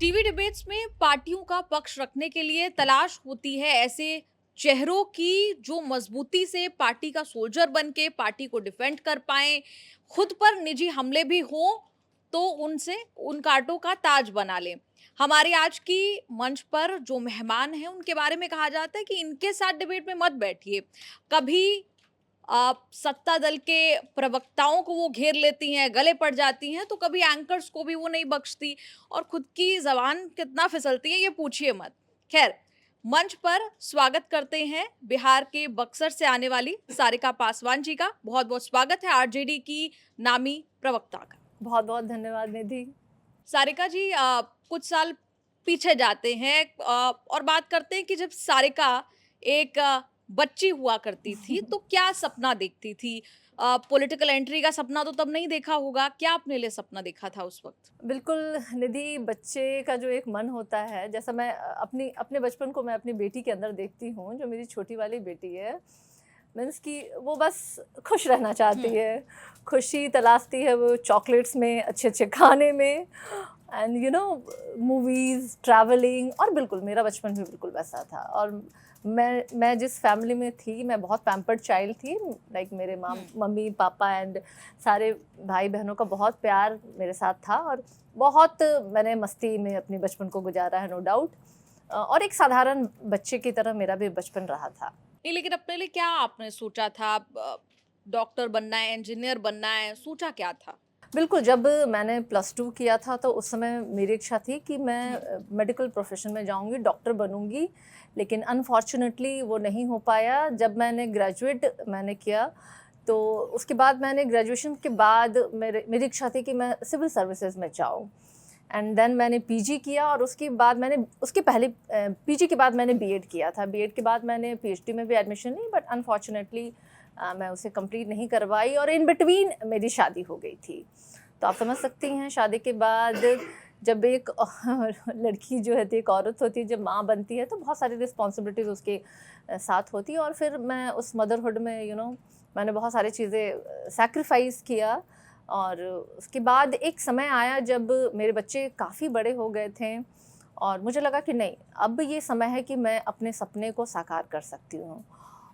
TV debates में पार्टियों का पक्ष रखने के लिए तलाश होती है ऐसे चेहरों की जो मजबूती से पार्टी का सोल्जर बन के पार्टी को डिफेंड कर पाए, खुद पर निजी हमले भी हों तो उनसे उन कांटों का ताज बना लें। हमारी आज की मंच पर जो मेहमान हैं उनके बारे में कहा जाता है कि इनके साथ डिबेट में मत बैठिए। कभी सत्ता दल के प्रवक्ताओं को वो घेर लेती हैं, गले पड़ जाती हैं, तो कभी एंकर्स को भी वो नहीं बख्शती और खुद की ज़बान कितना फिसलती है ये पूछिए मत। ख़ैर, मंच पर स्वागत करते हैं बिहार के बक्सर से आने वाली सारिका पासवान जी का। बहुत-बहुत स्वागत है आरजेडी की नामी प्रवक्ता का। बहुत-बहुत धन्यवाद निधि। सारिका जी कुछ साल पीछे जाते हैं और बात करते हैं कि जब सारिका एक बच्ची हुआ करती थी, तो क्या सपना देखती थी? पॉलिटिकल एंट्री का सपना तो तब नहीं देखा होगा, क्या अपने लिए सपना देखा था उस वक़्त? बिल्कुल निधि, बच्चे का जो एक मन होता है, जैसा मैं अपनी अपने बचपन को मैं अपनी बेटी के अंदर देखती हूँ, जो मेरी छोटी वाली बेटी है, मीन्स कि वो बस खुश रहना चाहती हुँ, है, खुशी तलाशती है वो चॉकलेट्स में, अच्छे-अच्छे खाने में एंड मूवीज़, ट्रैवलिंग। और बिल्कुल मेरा बचपन भी बिल्कुल वैसा था। और मैं जिस फैमिली में थी, मैं बहुत पैम्पर्ड चाइल्ड थी। लाइक मेरे हुँ। मम्मी पापा एंड सारे भाई बहनों का बहुत प्यार मेरे साथ था, और बहुत मैंने मस्ती में अपने बचपन को गुजारा है, नो डाउट। और एक साधारण बच्चे की तरह मेरा भी बचपन रहा था। नहीं, लेकिन अपने लिए क्या आपने सोचा था? डॉक्टर बनना है, इंजीनियर बनना है, सोचा क्या था? बिल्कुल, जब मैंने +2 किया था तो उस समय मेरी इच्छा थी कि मैं हुँ, मेडिकल प्रोफ़ेशन में जाऊँगी, डॉक्टर बनूँगी, लेकिन अनफ़ॉर्च्युनेटली वो नहीं हो पाया। जब मैंने ग्रेजुएट किया, तो उसके बाद मैंने ग्रेजुएशन के बाद मेरी इच्छा थी कि मैं सिविल सर्विसेज़ में जाऊँ। एंड देन मैंने पीजी किया, और उसके बाद मैंने उसके पहले पीजी के बाद मैंने बीएड किया था। बीएड के बाद मैंने पीएचडी में भी एडमिशन ली, बट अनफॉर्चुनेटली मैं उसे कंप्लीट नहीं करवाई, और इन बिटवीन मेरी शादी हो गई थी। तो आप समझ सकती हैं, शादी के बाद जब एक लड़की जो है, एक औरत होती है, जब माँ बनती है तो बहुत सारी रिस्पॉन्सिबिलिटीज़ उसके साथ होती है। और फिर मैं उस मदरहुड में मैंने बहुत सारी चीज़ें सैक्रिफाइस किया। और उसके बाद एक समय आया जब मेरे बच्चे काफ़ी बड़े हो गए थे, और मुझे लगा कि नहीं, अब ये समय है कि मैं अपने सपने को साकार कर सकती हूँ।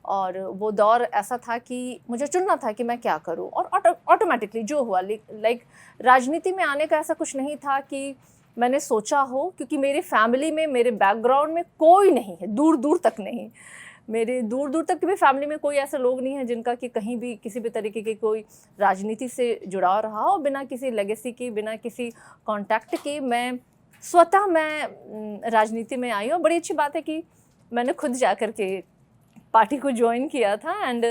और वो दौर ऐसा था कि मुझे चुनना था कि मैं क्या करूँ, और ऑटोमेटिकली जो हुआ, लाइक राजनीति में आने का ऐसा कुछ नहीं था कि मैंने सोचा हो, क्योंकि मेरी फैमिली में, मेरे बैकग्राउंड में कोई नहीं है, दूर-दूर तक नहीं। मेरे दूर-दूर तक की भी फैमिली में कोई ऐसे लोग नहीं हैं जिनका कि कहीं भी किसी भी तरीके की कोई राजनीति से जुड़ाव रहा हो, बिना किसी लेगेसी के, बिना किसी कॉन्टैक्ट के मैं राजनीति में आई हूँ। बड़ी अच्छी बात है कि मैंने खुद जाकर के पार्टी को जॉइन किया था। एंड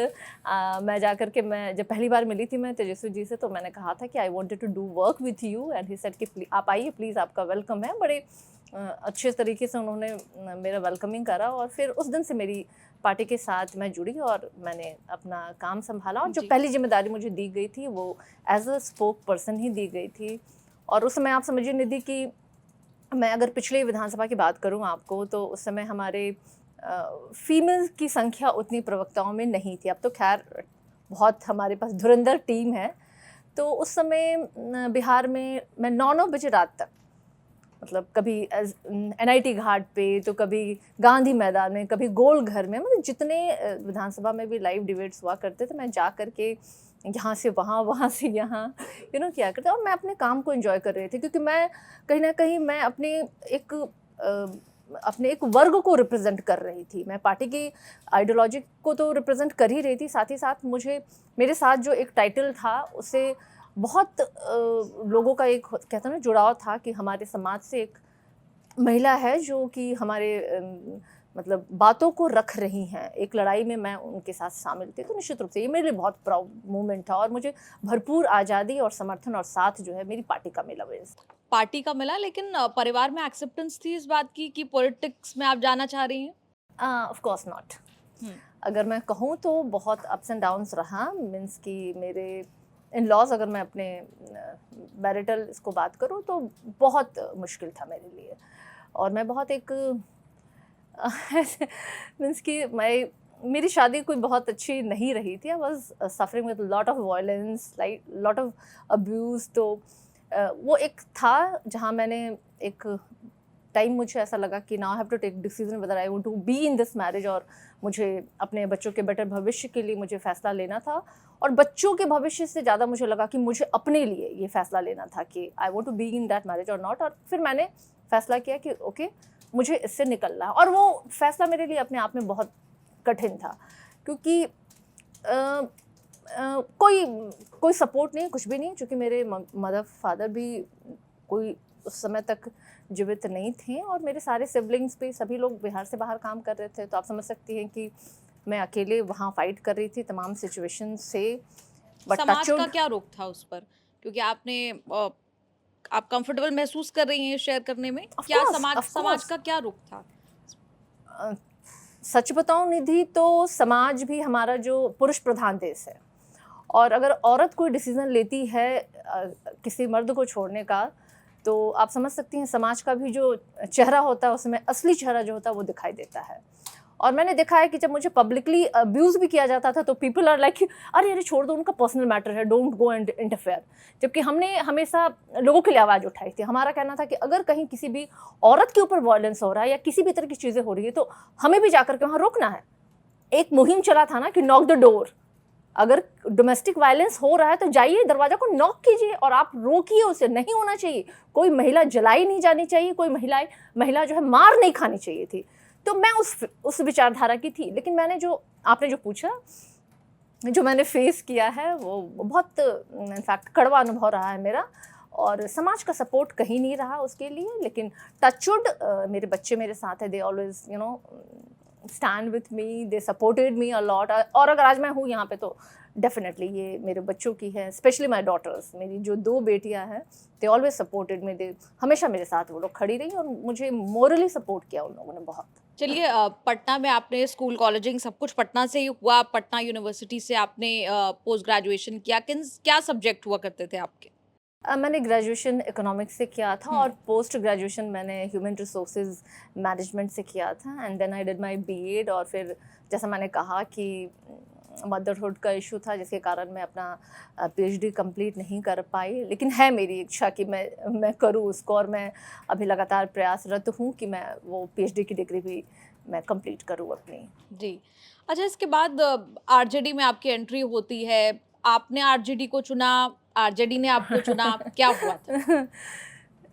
मैं जाकर के, मैं जब पहली बार मिली थी मैं तेजस्वी जी से, तो मैंने कहा था कि I wanted to do work with you, and he said कि आप आइए प्लीज़, आपका वेलकम है। बड़े अच्छे तरीके से उन्होंने मेरा वेलकमिंग करा, और फिर उस दिन से मेरी पार्टी के साथ मैं जुड़ी, और मैंने अपना काम संभाला। और जो जी। पहली जिम्मेदारी मुझे दी गई थी, वो एज अ स्पोक पर्सन ही दी गई थी। और उस समय आप समझिए निधि कि मैं अगर पिछले विधानसभा की बात करूँ आपको, तो उस समय हमारे फीमेल की संख्या उतनी प्रवक्ताओं में नहीं थी। अब तो ख़ैर बहुत हमारे पास धुरंधर टीम है। तो उस समय बिहार में मैं 9-9 बजे रात तक, मतलब कभी एनआईटी घाट पे, तो कभी गांधी मैदान में, कभी गोल घर में, मतलब जितने विधानसभा में भी लाइव डिबेट्स हुआ करते थे, मैं जा कर के यहाँ से वहाँ, वहाँ से यहाँ किया करते। और मैं अपने काम को एंजॉय कर रही थी, क्योंकि मैं कहीं ना कहीं मैं एक अपने एक वर्ग को रिप्रेजेंट कर रही थी। मैं पार्टी की आइडियोलॉजी को तो रिप्रेजेंट कर ही रही थी, साथ ही साथ मुझे मेरे साथ जो एक टाइटल था, उससे बहुत लोगों का एक कहते हैं ना जुड़ाव था, कि हमारे समाज से एक महिला है जो कि हमारे मतलब बातों को रख रही हैं। एक लड़ाई में मैं उनके साथ शामिल थी, तो निश्चित रूप से ये मेरे लिए बहुत प्राउड मोमेंट था, और मुझे भरपूर आज़ादी और समर्थन और साथ जो है मेरी पार्टी का मिला वजह से। पार्टी का मिला लेकिन परिवार में एक्सेप्टेंस थी इस बात की कि पॉलिटिक्स में आप जाना चाह रही हैं? Of course not. हुँ, अगर मैं कहूँ तो बहुत अप्स एंड डाउन्स रहा, मीन्स कि मेरे इन लॉज, अगर मैं अपने मैरिटल इसको बात करूँ, तो बहुत मुश्किल था मेरे लिए। और मैं बहुत एक ऐसे मीन्स कि मैं मेरी शादी कोई बहुत अच्छी नहीं रही थी। I was suffering with lot of violence, like lot of abuse. तो वो एक था जहाँ मैंने एक टाइम मुझे ऐसा लगा कि now I have to take decision whether I want to be in this marriage, और मुझे अपने बच्चों के बेटर भविष्य के लिए मुझे फ़ैसला लेना था। और बच्चों के भविष्य से ज़्यादा मुझे लगा कि मुझे अपने लिए ये फ़ैसला लेना था कि I want to be in that marriage और नॉट। और फिर मैंने फ़ैसला किया कि ओके, मुझे इससे निकलना है। और वो फ़ैसला मेरे लिए अपने आप में बहुत कठिन था, क्योंकि कोई सपोर्ट नहीं, कुछ भी नहीं, क्योंकि मेरे मदर फादर भी कोई उस समय तक जीवित नहीं थे, और मेरे सारे सिबलिंग्स भी सभी लोग बिहार से बाहर काम कर रहे थे। तो आप समझ सकती हैं कि मैं अकेले वहाँ फाइट कर रही थी तमाम सिचुएशन से। बट समाज का टचवुड, क्या रुख था उस पर? क्योंकि आप कंफर्टेबल महसूस कर रही हैं शेयर करने में? ऑफ क्या कोर्स समाज ऑफ समाज कोर्स का क्या रुख था? सच बताऊं निधि, तो समाज भी हमारा जो पुरुष प्रधान देश है, और अगर औरत कोई डिसीजन लेती है किसी मर्द को छोड़ने का, तो आप समझ सकती हैं समाज का भी जो चेहरा होता है उसमें असली चेहरा जो होता है वो दिखाई देता है। और मैंने देखा है कि जब मुझे पब्लिकली अब्यूज़ भी किया जाता था तो पीपल आर लाइक, अरे अरे छोड़ दो, उनका पर्सनल मैटर है, डोंट गो एंड इंटरफेयर। जबकि हमने हमेशा लोगों के लिए आवाज़ उठाई थी। हमारा कहना था कि अगर कहीं किसी भी औरत के ऊपर वायलेंस हो रहा है या किसी भी तरह की चीज़ें हो रही है तो हमें भी जाकर के वहाँ रोकना है। एक मुहिम चला था ना कि नॉक द डोर, अगर डोमेस्टिक वायलेंस हो रहा है तो जाइए, दरवाजा को नॉक कीजिए और आप रोकिए उसे। नहीं होना चाहिए, कोई महिला जलाई नहीं जानी चाहिए, कोई महिला जो है मार नहीं खानी चाहिए थी। तो मैं उस विचारधारा की थी। लेकिन आपने जो पूछा, जो मैंने फेस किया है वो बहुत इनफैक्ट कड़वा अनुभव रहा है मेरा, और समाज का सपोर्ट कहीं नहीं रहा उसके लिए। लेकिन टचवुड मेरे बच्चे मेरे साथ है, they always stand with me, they supported me a lot. और अगर आज मैं हूँ यहाँ पे तो डेफिनेटली ये मेरे बच्चों की है, स्पेशली माई डॉटर्स, मेरी जो 2 बेटियाँ हैं, दे ऑलवेज सपोर्टेड मी, दे हमेशा मेरे साथ वो लोग खड़ी रही और मुझे मोरली सपोर्ट किया उन लोगों ने बहुत। चलिए, पटना में आपने स्कूल कॉलेजिंग सब कुछ पटना से ही हुआ, पटना यूनिवर्सिटी से आपने पोस्ट ग्रेजुएशन किया। क्या सब्जेक्ट हुआ करते थे आपके? मैंने ग्रेजुएशन इकोनॉमिक्स से किया था, हुँ। और पोस्ट ग्रेजुएशन मैंने ह्यूमन रिसोर्सेज मैनेजमेंट से किया था, and then I did my BEd. और फिर जैसा मैंने कहा कि मदरहुड का इशू था जिसके कारण मैं अपना पीएचडी कंप्लीट नहीं कर पाई। लेकिन है मेरी इच्छा कि मैं करूँ उसको, और मैं अभी लगातार प्रयासरत हूँ कि मैं वो पीएचडी की डिग्री भी मैं कंप्लीट करूँ अपनी। जी। अच्छा, इसके बाद आरजेडी में आपकी एंट्री होती है। आपने आरजेडी को चुना, आरजेडी ने आपको चुना, क्या हुआ था?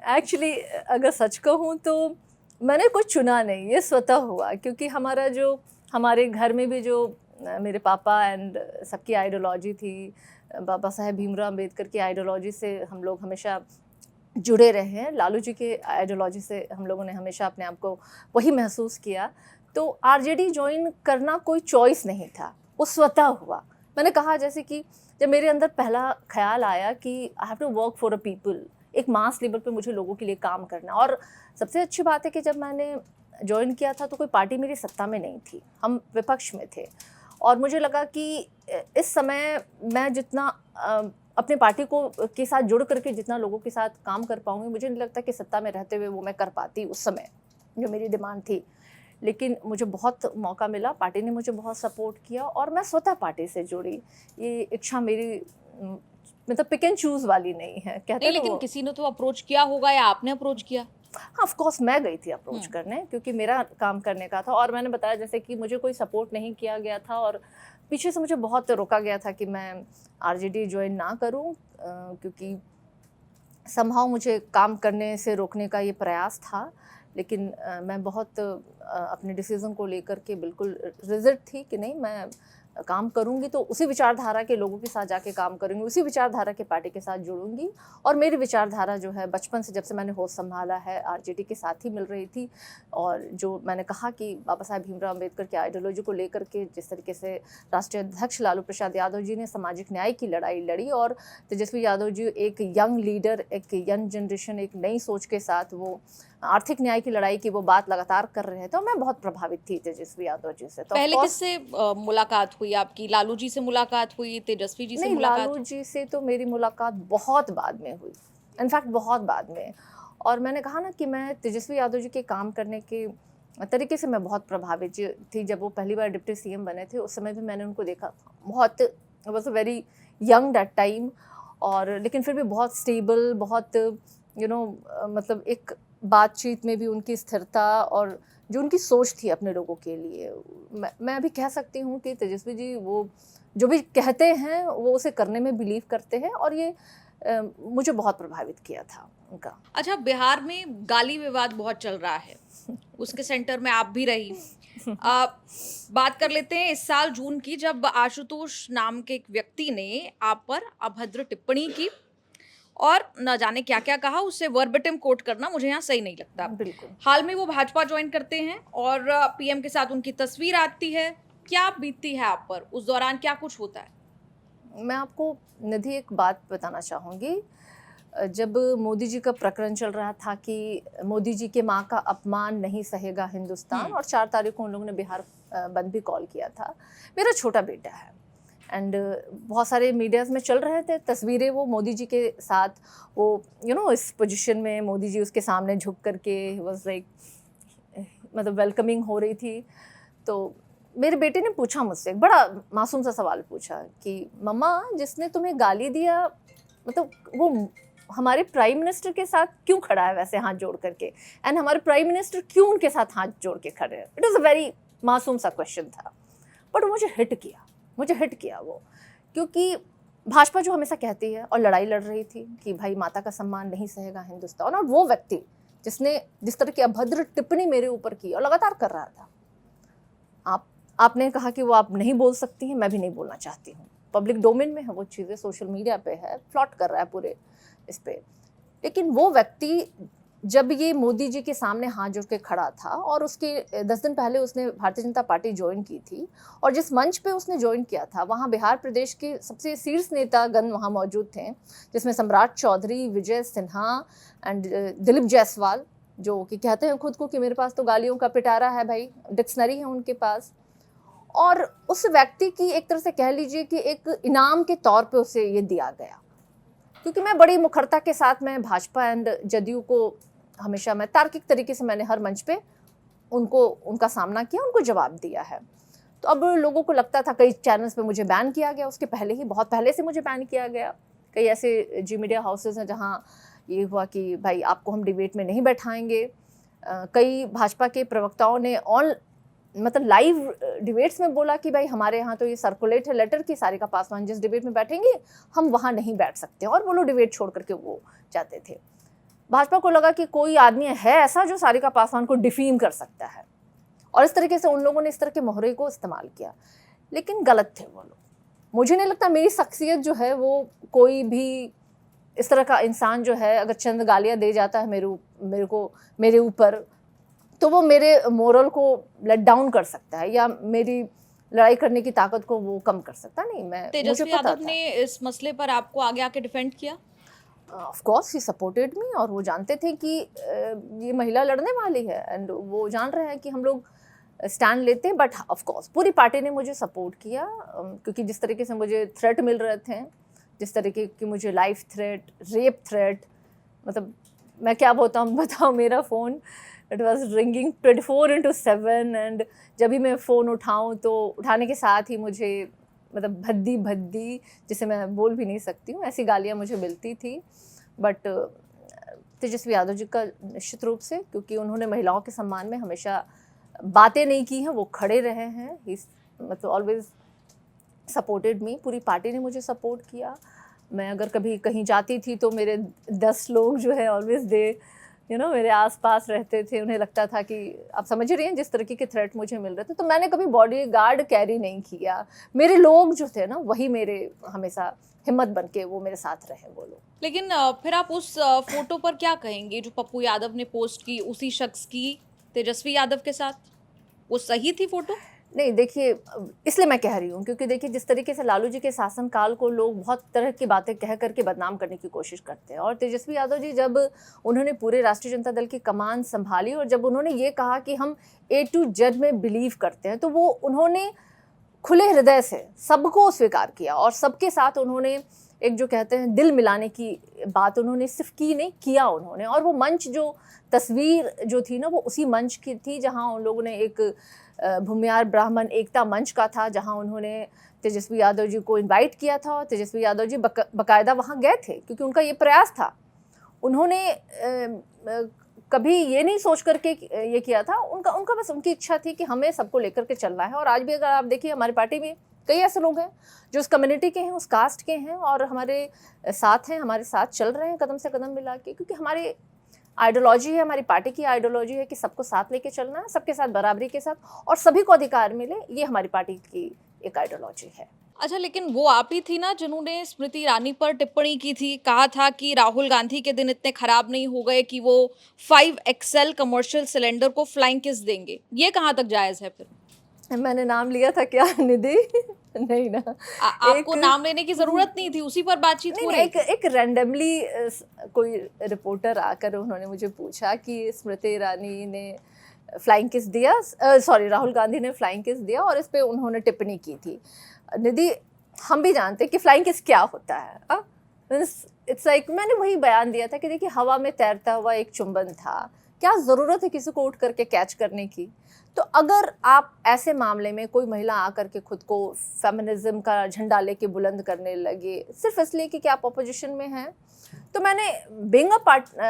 एक्चुअली अगर सच कहूँ तो मैंने कुछ चुना नहीं, ये स्वतः हुआ। क्योंकि हमारे घर में भी जो मेरे पापा एंड सबकी आइडियोलॉजी थी, बाबा साहेब भीमराव अम्बेडकर की आइडियोलॉजी से हम लोग हमेशा जुड़े रहे हैं। लालू जी के आइडियोलॉजी से हम लोगों ने हमेशा अपने आप को वही महसूस किया। तो आरजेडी ज्वाइन करना कोई चॉइस नहीं था, वो स्वतः हुआ। मैंने कहा जैसे कि जब मेरे अंदर पहला ख़्याल आया कि I have to work for a people, एक मास लेवल पे मुझे लोगों के लिए काम करना। और सबसे अच्छी बात है कि जब मैंने जॉइन किया था तो कोई पार्टी मेरी सत्ता में नहीं थी, हम विपक्ष में थे। और मुझे लगा कि इस समय मैं जितना अपने पार्टी को के साथ जुड़ करके जितना लोगों के साथ काम कर पाऊँगी, मुझे नहीं लगता कि सत्ता में रहते हुए वो मैं कर पाती उस समय, जो मेरी डिमांड थी। लेकिन मुझे बहुत मौका मिला, पार्टी ने मुझे बहुत सपोर्ट किया और मैं स्वतः पार्टी से जुड़ी। ये इच्छा मेरी मतलब पिक एंड चूज़ वाली नहीं है, कहते नहीं, हैं ना लेकिन वो। किसी ने तो अप्रोच किया होगा या आपने अप्रोच किया? हाँ, ऑफ कोर्स मैं गई थी अप्रोच हुँ। करने, क्योंकि मेरा काम करने का था। और मैंने बताया जैसे कि मुझे कोई सपोर्ट नहीं किया गया था, और पीछे से मुझे बहुत रोका गया था कि मैं आरजेडी जॉइन ना करूं, क्योंकि समहाउ मुझे काम करने से रोकने का ये प्रयास था। लेकिन मैं बहुत अपने डिसीज़न को लेकर के बिल्कुल रिजिड थी कि नहीं, मैं काम करूँगी तो उसी विचारधारा के लोगों के साथ जाके काम करूँगी, उसी विचारधारा के पार्टी के साथ जुड़ूँगी। और मेरी विचारधारा जो है बचपन से, जब से मैंने होश संभाला है, आरजेडी के साथ ही मिल रही थी। और जो मैंने कहा कि बाबा साहेब भीमराव अम्बेडकर की आइडियोलॉजी को लेकर के जिस तरीके से राष्ट्रीय अध्यक्ष लालू प्रसाद यादव जी ने सामाजिक न्याय की लड़ाई लड़ी, और तेजस्वी यादव जी एक यंग लीडर, एक यंग जनरेशन, एक नई सोच के साथ वो आर्थिक न्याय की लड़ाई की वो बात लगातार कर रहे हैं, तो मैं बहुत प्रभावित थी तेजस्वी यादव जी से। तो ऑफ पहले कोर्स किससे मुलाकात हुई आपकी? लालू जी से मुलाकात हुई, तेजस्वी जी से नहीं, मुलाकात लालू हुई? जी से तो मेरी मुलाकात बहुत बाद में हुई, इनफैक्ट बहुत बाद में। और मैंने कहा ना कि मैं तेजस्वी यादव जी के काम करने के तरीके से मैं बहुत प्रभावित थी। जब वो पहली बार डिप्टी सीएम बने थे उस समय भी मैंने उनको देखा, बहुत was a very young that time. और लेकिन फिर भी बहुत स्टेबल, बहुत मतलब एक बातचीत में भी उनकी स्थिरता और जो उनकी सोच थी अपने लोगों के लिए, मैं अभी कह सकती हूँ कि तेजस्वी जी वो जो भी कहते हैं वो उसे करने में बिलीव करते हैं, और ये मुझे बहुत प्रभावित किया था उनका। अच्छा, बिहार में गाली विवाद बहुत चल रहा है, उसके सेंटर में आप भी रही। अ, बात कर लेते हैं इस साल जून की, जब आशुतोष नाम के एक व्यक्ति ने आप पर अभद्र टिप्पणी की और न जाने क्या-क्या कहा, उसे वर्बेटिम कोट करना मुझे यहाँ सही नहीं लगता। बिल्कुल। हाल में वो भाजपा जॉइन करते हैं और पीएम के साथ उनकी तस्वीर आती है। क्या बीतती है आप पर? उस दौरान क्या कुछ होता है? मैं आपको निधि एक बात बताना चाहूँगी। जब मोदी जी का प्रकरण चल रहा था कि मोदी जी के माँ का अपमान नहीं सहेगा हिंदुस्तान, और 4 तारीख को उन लोगों ने बिहार बंद भी कॉल किया था। मेरा छोटा बेटा है एंड बहुत सारे मीडियाज़ में चल रहे थे तस्वीरें वो मोदी जी के साथ, वो इस पोजीशन में मोदी जी उसके सामने झुक करके वाज लाइक, मतलब वेलकमिंग हो रही थी। तो मेरे बेटे ने पूछा मुझसे, एक बड़ा मासूम सा सवाल पूछा कि मम्मा, जिसने तुम्हें गाली दिया, मतलब वो हमारे प्राइम मिनिस्टर के साथ क्यों खड़ा है वैसे हाथ जोड़ करके, एंड हमारे प्राइम मिनिस्टर क्यों उनके साथ हाथ जोड़ के खड़े हैं? इट वॉज अ वेरी मासूम सा क्वेश्चन था, बट मुझे हिट किया वो, क्योंकि भाजपा जो हमेशा कहती है और लड़ाई लड़ रही थी कि भाई माता का सम्मान नहीं सहेगा हिंदुस्तान, और वो व्यक्ति जिसने जिस तरह की अभद्र टिप्पणी मेरे ऊपर की और लगातार कर रहा था। आपने कहा कि वो आप नहीं बोल सकती हैं, मैं भी नहीं बोलना चाहती हूँ, पब्लिक डोमेन में है वो चीज़ें, सोशल मीडिया पे है, फ्लॉट कर रहा है पूरे इस पे। लेकिन वो व्यक्ति जब ये मोदी जी के सामने हाथ जोड़ के खड़ा था, और उसके 10 दिन पहले उसने भारतीय जनता पार्टी ज्वाइन की थी, और जिस मंच पे उसने ज्वाइन किया था वहाँ बिहार प्रदेश के सबसे शीर्ष नेतागण वहाँ मौजूद थे, जिसमें सम्राट चौधरी, विजय सिन्हा एंड दिलीप जायसवाल, जो कि कहते हैं खुद को कि मेरे पास तो गालियों का पिटारा है भाई, डिक्शनरी है उनके पास। और उस व्यक्ति की एक तरह से कह लीजिए कि एक इनाम के तौर पे उसे ये दिया गया, क्योंकि मैं बड़ी मुखरता के साथ मैं भाजपा एंड जदयू को हमेशा मैं तार्किक तरीके से मैंने हर मंच पे उनका सामना किया, उनको जवाब दिया है। तो अब लोगों को लगता था, कई चैनल्स पे मुझे बैन किया गया, उसके पहले ही बहुत पहले से मुझे बैन किया गया। कई ऐसे जी मीडिया हाउसेज हैं जहाँ ये हुआ कि भाई आपको हम डिबेट में नहीं बैठाएंगे। कई भाजपा के प्रवक्ताओं ने मतलब लाइव डिबेट्स में बोला कि भाई हमारे यहाँ तो ये सर्कुलेट है लेटर कि सारिका पासवान जिस डिबेट में बैठेंगे हम वहाँ नहीं बैठ सकते, और वो लोग डिबेट छोड़ करके वो जाते थे। भाजपा को लगा कि कोई आदमी है ऐसा जो सारिका पासवान को डिफीम कर सकता है, और इस तरीके से उन लोगों ने इस तरह के मोहरे को इस्तेमाल किया, लेकिन गलत थे वो लोग। मुझे नहीं लगता मेरी शख्सियत जो है वो कोई भी इस तरह का इंसान जो है अगर चंद गालियाँ दे जाता है मेरे ऊपर, तो वो मेरे मोरल को लेट डाउन कर सकता है या मेरी लड़ाई करने की ताकत को वो कम कर सकता नहीं। मुझे तेजस्वी पता यादव था। ने इस मसले पर आपको आगे आके डिफेंड किया? Of course he supported me, और वो जानते थे कि ये महिला लड़ने वाली है, एंड वो जान रहे हैं कि हम लोग स्टैंड लेते हैं। बट ऑफ कोर्स पूरी पार्टी ने मुझे सपोर्ट किया, क्योंकि जिस तरीके से मुझे थ्रेट मिल रहे थे, जिस तरीके की मुझे लाइफ थ्रेट, रेप थ्रेट, मतलब मैं क्या बताऊँ मेरा phone it was ringing 24/7, and जब भी मैं फ़ोन उठाऊँ तो उठाने के साथ ही मुझे मतलब भद्दी जिसे मैं बोल भी नहीं सकती हूँ, ऐसी गालियाँ मुझे मिलती थी। बट तेजस्वी यादव जी का निश्चित रूप से, क्योंकि उन्होंने महिलाओं के सम्मान में हमेशा बातें नहीं की हैं, वो खड़े रहे हैं, मतलब ऑलवेज सपोर्टेड मी। पूरी पार्टी ने मुझे सपोर्ट किया। मैं अगर कभी कहीं जाती थी तो मेरे 10 लोग जो है ऑलवेज दे मेरे आसपास रहते थे। उन्हें लगता था कि आप समझ रही हैं जिस तरीके के थ्रेट मुझे मिल रहे थे, तो मैंने कभी बॉडी गार्ड कैरी नहीं किया। मेरे लोग जो थे ना वही मेरे हमेशा हिम्मत बन के वो मेरे साथ रहे वो लोग। लेकिन फिर आप उस फोटो पर क्या कहेंगे जो पप्पू यादव ने पोस्ट की उसी शख्स की तेजस्वी यादव के साथ? वो सही थी फोटो? नहीं, देखिए इसलिए मैं कह रही हूँ क्योंकि देखिए जिस तरीके से लालू जी के शासनकाल को लोग बहुत तरह की बातें कह करके बदनाम करने की कोशिश करते हैं, और तेजस्वी यादव जी जब उन्होंने पूरे राष्ट्रीय जनता दल की कमान संभाली और जब उन्होंने ये कहा कि हम A to Z में बिलीव करते हैं, तो वो उन्होंने खुले हृदय से सबको स्वीकार किया और सबके साथ उन्होंने एक जो कहते हैं दिल मिलाने की बात उन्होंने सिर्फ की नहीं, किया उन्होंने। और वो मंच जो तस्वीर जो थी ना वो उसी मंच की थी जहाँ उन लोगों ने एक भूमियार ब्राह्मण एकता मंच का था, जहाँ उन्होंने तेजस्वी यादव जी को इनवाइट किया था और तेजस्वी यादव जी बकायदा वहाँ गए थे क्योंकि उनका ये प्रयास था। उन्होंने कभी ये नहीं सोच करके ये किया था। उनका उनका बस उनकी इच्छा थी कि हमें सबको लेकर के चलना है। और आज भी अगर आप देखिए हमारी पार्टी में कई ऐसे लोग हैं जो उस कम्युनिटी के हैं, उस कास्ट के हैं और हमारे साथ हैं, हमारे साथ चल रहे हैं कदम से कदम मिला के, क्योंकि हमारी आइडियोलॉजी है, हमारी पार्टी की आइडियोलॉजी है कि सबको साथ लेके चलना है, सबके साथ बराबरी के साथ, और सभी को अधिकार मिले, ये हमारी पार्टी की एक आइडियोलॉजी है। अच्छा, लेकिन वो आप ही थी ना जिन्होंने स्मृति ईरानी पर टिप्पणी की थी, कहा था कि राहुल गांधी के दिन इतने खराब नहीं हो गए कि वो 5 एक्सेल कमर्शियल सिलेंडर को फ्लाइंग किस देंगे। ये कहाँ तक जायज़ है फिर? मैंने नाम लिया था क्या निधि? नहीं ना। आपको नाम लेने की ज़रूरत नहीं थी, उसी पर बातचीत हो रही थी। एक रैंडमली कोई रिपोर्टर आकर उन्होंने मुझे पूछा कि स्मृति ईरानी ने फ्लाइंग किस दिया, सॉरी राहुल गांधी ने फ्लाइंग किस दिया, और इस पे उन्होंने टिप्पणी की थी। निधि, हम भी जानते हैं कि फ्लाइंग किस क्या होता है। इट्स लाइक मैंने वही बयान दिया था कि देखिए हवा में तैरता हुआ एक चुंबन था, क्या ज़रूरत है किसी को उठ करके कैच करने की। तो अगर आप ऐसे मामले में कोई महिला आकर के खुद को फेमिनिज्म का झंडा लेके बुलंद करने लगे सिर्फ इसलिए कि आप अपोजिशन में हैं, तो मैंने बीइंग अ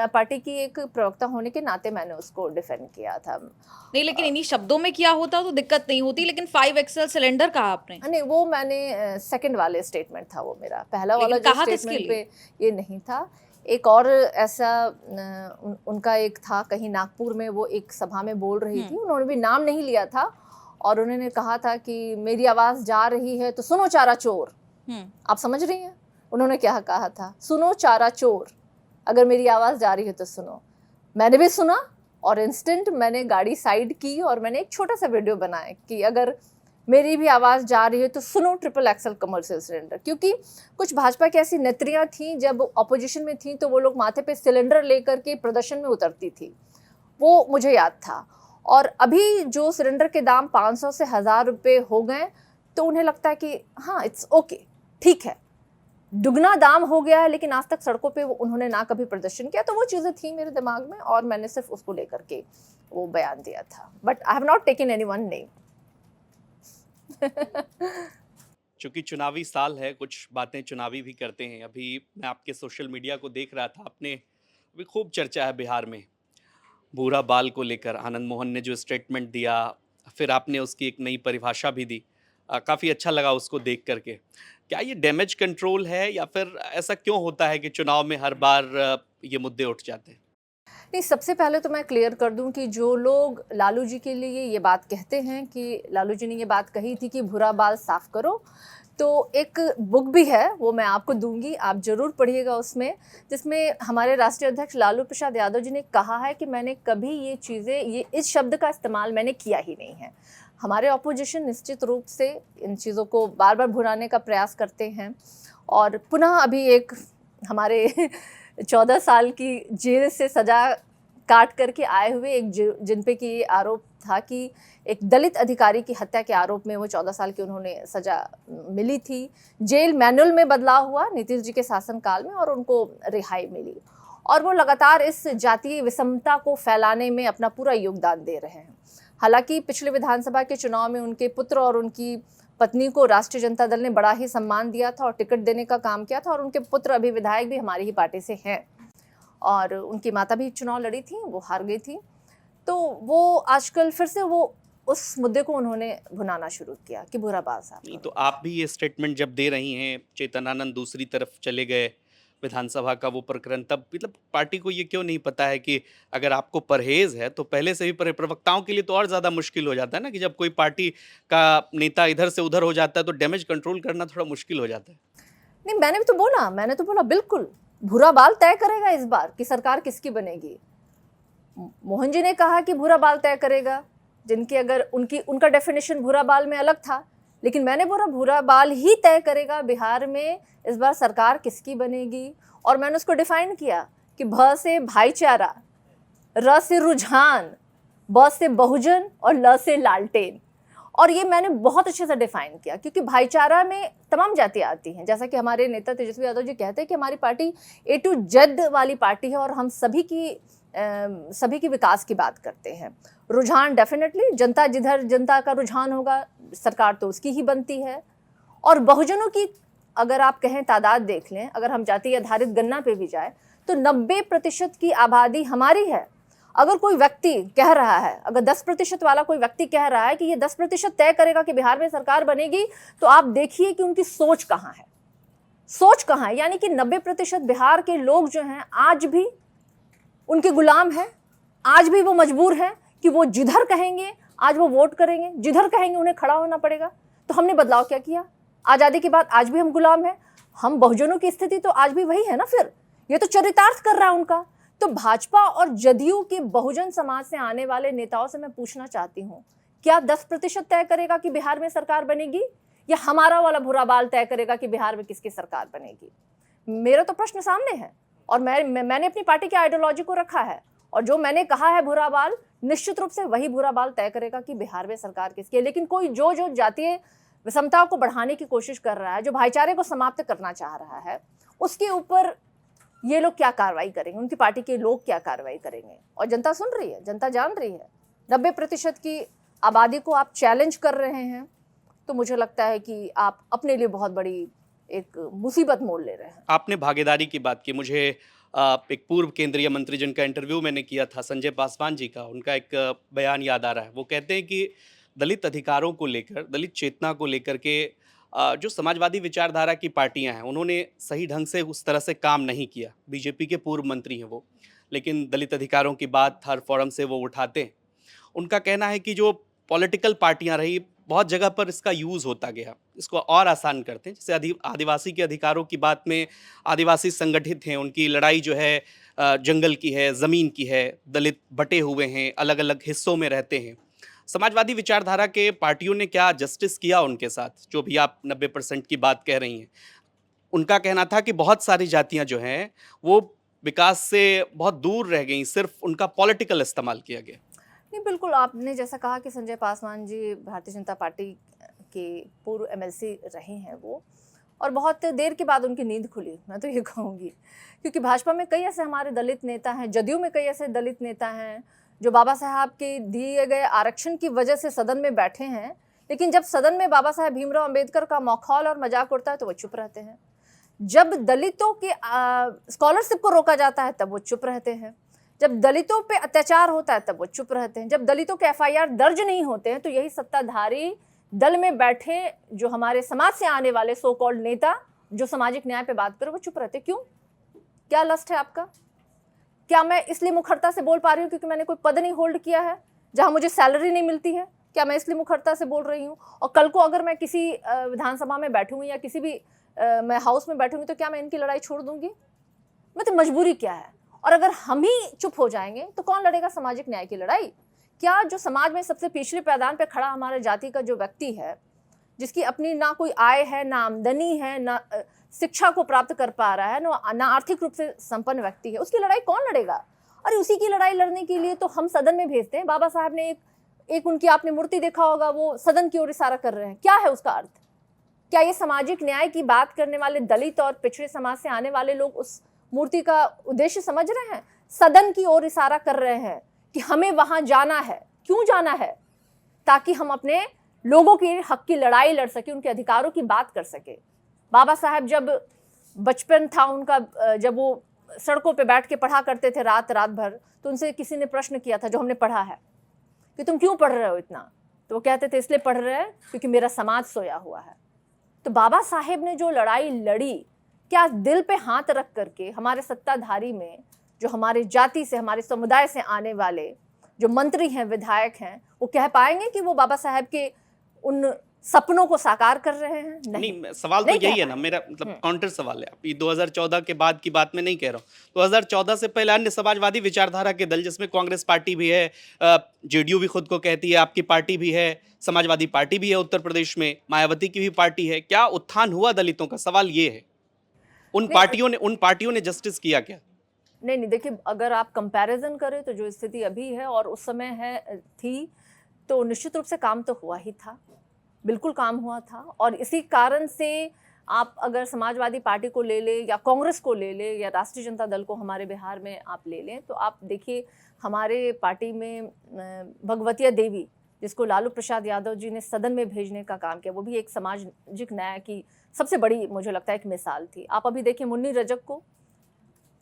पार्टी की एक प्रवक्ता होने के नाते मैंने उसको डिफेंड किया था। नहीं, लेकिन इन्हीं शब्दों में किया होता तो दिक्कत नहीं होती, लेकिन 5 एक्सेल सिलेंडर कहा आपने। नहीं, वो मैंने सेकंड वाले स्टेटमेंट था वो मेरा, पहला वाला लेकिन जो कहा किसके स्टेटमेंट लिए? पे ये नहीं था। एक और ऐसा उनका एक था, कहीं नागपुर में वो एक सभा में बोल रही थी, उन्होंने भी नाम नहीं लिया था, और उन्होंने कहा था कि मेरी आवाज़ जा रही है तो सुनो चारा चोर। आप समझ रही हैं उन्होंने क्या कहा था? सुनो चारा चोर, अगर मेरी आवाज़ जा रही है तो सुनो। मैंने भी सुना और इंस्टेंट मैंने गाड़ी साइड की और मैंने एक छोटा सा वीडियो बनाया कि अगर मेरी भी आवाज़ जा रही है तो सुनो ट्रिपल एक्सल कमर्शियल सिलेंडर। क्योंकि कुछ भाजपा की ऐसी नेत्रियां थीं, जब अपोजिशन में थीं तो वो लोग माथे पे सिलेंडर लेकर के प्रदर्शन में उतरती थी, वो मुझे याद था। और अभी जो सिलेंडर के दाम 500 से 1000 रुपये हो गए तो उन्हें लगता है कि हाँ इट्स ओके, ठीक है, दुगना दाम हो गया है, लेकिन आज तक सड़कों पे उन्होंने ना कभी प्रदर्शन किया। तो वो चीज़ें थी मेरे दिमाग में और मैंने सिर्फ उसको लेकर के वो बयान दिया था, but I have not taken anyone name. चूंकि चुनावी साल है, कुछ बातें चुनावी भी करते हैं। अभी मैं आपके सोशल मीडिया को देख रहा था, आपने अभी खूब चर्चा है बिहार में भूरा बाल को लेकर। आनंद मोहन ने जो स्टेटमेंट दिया, फिर आपने उसकी एक नई परिभाषा भी दी, काफ़ी अच्छा लगा उसको देख करके। क्या ये डैमेज कंट्रोल है या फिर ऐसा क्यों होता है कि चुनाव में हर बार ये मुद्दे उठ जाते हैं? नहीं, सबसे पहले तो मैं क्लियर कर दूं कि जो लोग लालू जी के लिए ये बात कहते हैं कि लालू जी ने ये बात कही थी कि भूरा बाल साफ करो, तो एक बुक भी है, वो मैं आपको दूंगी, आप ज़रूर पढ़िएगा उसमें, जिसमें हमारे राष्ट्रीय अध्यक्ष लालू प्रसाद यादव जी ने कहा है कि मैंने कभी ये चीज़ें, ये इस शब्द का इस्तेमाल मैंने किया ही नहीं है। हमारे ऑपोजिशन निश्चित रूप से इन चीज़ों को बार बार भुनाने का प्रयास करते हैं। और पुनः अभी एक हमारे 14 साल की जेल से सज़ा काट करके आए हुए एक जिन पे कि ये आरोप था कि एक दलित अधिकारी की हत्या के आरोप में वो 14 साल की उन्होंने सज़ा मिली थी। जेल मैनुअल में बदलाव हुआ नीतीश जी के शासनकाल में और उनको रिहाई मिली, और वो लगातार इस जातीय विषमता को फैलाने में अपना पूरा योगदान दे रहे हैं। हालांकि पिछले विधानसभा के चुनाव में उनके पुत्र और उनकी पत्नी को राष्ट्रीय जनता दल ने बड़ा ही सम्मान दिया था और टिकट देने का काम किया था, और उनके पुत्र अभी विधायक भी हमारी ही पार्टी से हैं, और उनकी माता भी चुनाव लड़ी थी, वो हार गई थी। तो वो आजकल फिर से वो उस मुद्दे को उन्होंने भुनाना शुरू किया कि बुरा बाल साफ नहीं, करो। तो आप भी ये स्टेटमेंट जब दे रही हैं, चेतन आनंद दूसरी तरफ चले गए, विधानसभा का वो प्रकरण, तब मतलब पार्टी को ये क्यों नहीं पता है कि अगर आपको परहेज है तो पहले से भी प्रवक्ताओं के लिए तो और ज़्यादा मुश्किल हो जाता है ना, कि जब कोई पार्टी का नेता इधर से उधर हो जाता है तो डैमेज कंट्रोल करना थोड़ा मुश्किल हो जाता है। नहीं, मैंने तो बोला बिल्कुल भूरा बाल तय करेगा इस बार कि सरकार किसकी बनेगी। मोहन जी ने कहा कि भूरा बाल तय करेगा, जिनकी अगर उनका डेफिनेशन भूरा बाल में अलग था, लेकिन मैंने बोला भूरा बाल ही तय करेगा बिहार में इस बार सरकार किसकी बनेगी। और मैंने उसको डिफाइन किया कि भ से भाईचारा, र से रुझान, ब से बहुजन और ल से लालटेन। और ये मैंने बहुत अच्छे से डिफाइन किया, क्योंकि भाईचारा में तमाम जातियाँ आती हैं। जैसा कि हमारे नेता तेजस्वी यादव जी कहते हैं कि हमारी पार्टी A to Z वाली पार्टी है और हम सभी की विकास की बात करते हैं। रुझान डेफिनेटली, जनता जिधर जनता का रुझान होगा सरकार तो उसकी ही बनती है। और बहुजनों की अगर आप कहें तादाद देख लें, अगर हम जाति आधारित गणना पे भी जाए तो 90% की आबादी हमारी है, अगर कोई व्यक्ति कह रहा है, अगर 10% वाला कोई व्यक्ति कह रहा है कि ये 10% तय करेगा कि बिहार में सरकार बनेगी, तो आप देखिए कि उनकी सोच कहाँ है, सोच कहाँ है। यानी कि 90% बिहार के लोग जो हैं आज भी उनके गुलाम हैं, आज भी वो मजबूर हैं कि वो जिधर कहेंगे आज वो वोट करेंगे, जिधर कहेंगे उन्हें खड़ा होना पड़ेगा। तो हमने बदलाव क्या किया? आज़ादी के बाद आज भी हम गुलाम हैं, हम बहुजनों की स्थिति तो आज भी वही है ना। फिर ये तो चरितार्थ कर रहा है उनका। तो भाजपा और जदयू के बहुजन समाज से आने वाले नेताओं से मैं पूछना चाहती हूँ, क्या 10% तय करेगा कि बिहार में सरकार बनेगी, या हमारा वाला भूरा बाल तय करेगा कि बिहार में किसकी सरकार बनेगी? मेरा तो प्रश्न सामने है और मैंने अपनी पार्टी की आइडियोलॉजी को रखा है, और जो मैंने कहा है भूरा बाल, निश्चित रूप से वही भूरा बाल तय करेगा कि बिहार में सरकार किसकी है। लेकिन कोई जो जातीय विषमताओं को बढ़ाने की कोशिश कर रहा है, जो भाईचारे को समाप्त करना चाह रहा है, उसके ऊपर ये लोग क्या कार्रवाई करेंगे, उनकी पार्टी के लोग क्या कार्रवाई करेंगे? और जनता सुन रही है, जनता जान रही है। 90% की आबादी को आप चैलेंज कर रहे हैं, तो मुझे लगता है कि आप अपने लिए बहुत बड़ी एक मुसीबत मोल ले रहे हैं। आपने भागीदारी की बात की, मुझे एक पूर्व केंद्रीय मंत्री जिनका इंटरव्यू मैंने किया था, संजय पासवान जी का, उनका एक बयान याद आ रहा है। वो कहते हैं कि दलित अधिकारों को लेकर, दलित चेतना को लेकर के जो समाजवादी विचारधारा की पार्टियां हैं, उन्होंने सही ढंग से उस तरह से काम नहीं किया। बीजेपी के पूर्व मंत्री हैं वो, लेकिन दलित अधिकारों की बात हर फोरम से वो उठाते हैं। उनका कहना है कि जो पॉलिटिकल पार्टियां रही, बहुत जगह पर इसका यूज़ होता गया, इसको और आसान करते हैं। जैसे आदिवासी के अधिकारों की बात में आदिवासी संगठित हैं, उनकी लड़ाई जो है जंगल की है, ज़मीन की है, दलित बटे हुए हैं, अलग अलग हिस्सों में रहते हैं। समाजवादी विचारधारा के पार्टियों ने क्या जस्टिस किया उनके साथ? जो भी आप 90% की बात कह रही हैं, उनका कहना था कि बहुत सारी जातियां जो हैं वो विकास से बहुत दूर रह गई, सिर्फ उनका पॉलिटिकल इस्तेमाल किया गया। नहीं, बिल्कुल आपने जैसा कहा कि संजय पासवान जी भारतीय जनता पार्टी के पूर्व एमएलसी रहे हैं वो, और बहुत देर के बाद उनकी नींद खुली, मैं तो ये कहूँगी। क्योंकि भाजपा में कई ऐसे हमारे दलित नेता हैं, जदयू में कई ऐसे दलित नेता हैं जो बाबा साहब के दिए गए आरक्षण की वजह से सदन में बैठे हैं, लेकिन जब सदन में बाबा साहब भीमराव अंबेडकर का मखौल और मजाक उड़ता है तो वो चुप रहते हैं। जब दलितों के स्कॉलरशिप को रोका जाता है तब वो चुप रहते हैं। जब दलितों पे अत्याचार होता है तब वो चुप रहते हैं। जब दलितों के एफआईआर दर्ज नहीं होते हैं तो यही सत्ताधारी दल में बैठे जो हमारे समाज से आने वाले सो कॉल्ड नेता जो सामाजिक न्याय पे बात करें वो चुप रहते। क्यों? क्या लस्ट है आपका? क्या मैं इसलिए मुखरता से बोल पा रही हूँ क्योंकि मैंने कोई पद नहीं होल्ड किया है जहाँ मुझे सैलरी नहीं मिलती है? क्या मैं इसलिए मुखरता से बोल रही हूँ? और कल को अगर मैं किसी विधानसभा में बैठूंगी या किसी भी मैं हाउस में बैठूंगी तो क्या मैं इनकी लड़ाई छोड़ दूंगी? मतलब मजबूरी क्या है? और अगर हम ही चुप हो जाएंगे तो कौन लड़ेगा सामाजिक न्याय की लड़ाई? क्या जो समाज में सबसे पिछले पैदान पे खड़ा हमारे जाति का जो व्यक्ति है, जिसकी अपनी ना कोई आय है, ना आमदनी है, ना शिक्षा को प्राप्त कर पा रहा है, ना आर्थिक रूप से संपन्न व्यक्ति है, उसकी लड़ाई कौन लड़ेगा? और उसी की लड़ाई लड़ने के लिए तो हम सदन में भेजते हैं। बाबा साहब ने एक उनकी आपने मूर्ति देखा होगा, वो सदन की ओर इशारा कर रहे हैं। क्या है उसका अर्थ? क्या ये सामाजिक न्याय की बात करने वाले दलित और पिछड़े समाज से आने वाले लोग उस मूर्ति का उद्देश्य समझ रहे हैं? सदन की ओर इशारा कर रहे हैं कि हमें वहां जाना है। क्यों जाना है? ताकि हम अपने लोगों के हक की लड़ाई लड़ सके, उनके अधिकारों की बात कर सके। बाबा साहब जब बचपन था उनका, जब वो सड़कों पे बैठ के पढ़ा करते थे रात भर, तो उनसे किसी ने प्रश्न किया था जो हमने पढ़ा है कि तुम क्यों पढ़ रहे हो इतना? तो वो कहते थे इसलिए पढ़ रहे हैं क्योंकि मेरा समाज सोया हुआ है। तो बाबा साहेब ने जो लड़ाई लड़ी, क्या दिल पे हाथ रख करके हमारे सत्ताधारी में जो हमारे जाति से, हमारे समुदाय से आने वाले जो मंत्री हैं, विधायक हैं, वो कह पाएंगे कि वो बाबा साहेब के उन सपनों को साकार कर रहे हैं? नहीं, सवाल तो यही है ना मेरा, मतलब काउंटर सवाल है। अब ये 2014 के बाद की बात मैं नहीं कह रहा हूँ। 2014 से पहले अन्य समाजवादी विचारधारा के दल, जिसमें कांग्रेस पार्टी भी है, जेडीयू भी खुद को कहती है, आपकी पार्टी भी है, समाजवादी पार्टी भी है उत्तर प्रदेश में, मायावती की भी पार्टी है, क्या उत्थान हुआ दलितों का? सवाल ये है। उन पार्टियों ने जस्टिस किया क्या? नहीं, देखिए, अगर आप कंपैरिजन करें तो जो स्थिति अभी है और उस समय है थी, तो निश्चित रूप से काम तो हुआ ही था, बिल्कुल काम हुआ था। और इसी कारण से आप अगर समाजवादी पार्टी को ले लें या कांग्रेस को ले लें या राष्ट्रीय जनता दल को हमारे बिहार में आप ले लें, तो आप देखिए हमारे पार्टी में भगवतिया देवी, जिसको लालू प्रसाद यादव जी ने सदन में भेजने का काम किया, वो भी एक सामाजिक न्याय की सबसे बड़ी, मुझे लगता है, एक मिसाल थी। आप अभी देखिए मुन्नी रजक को,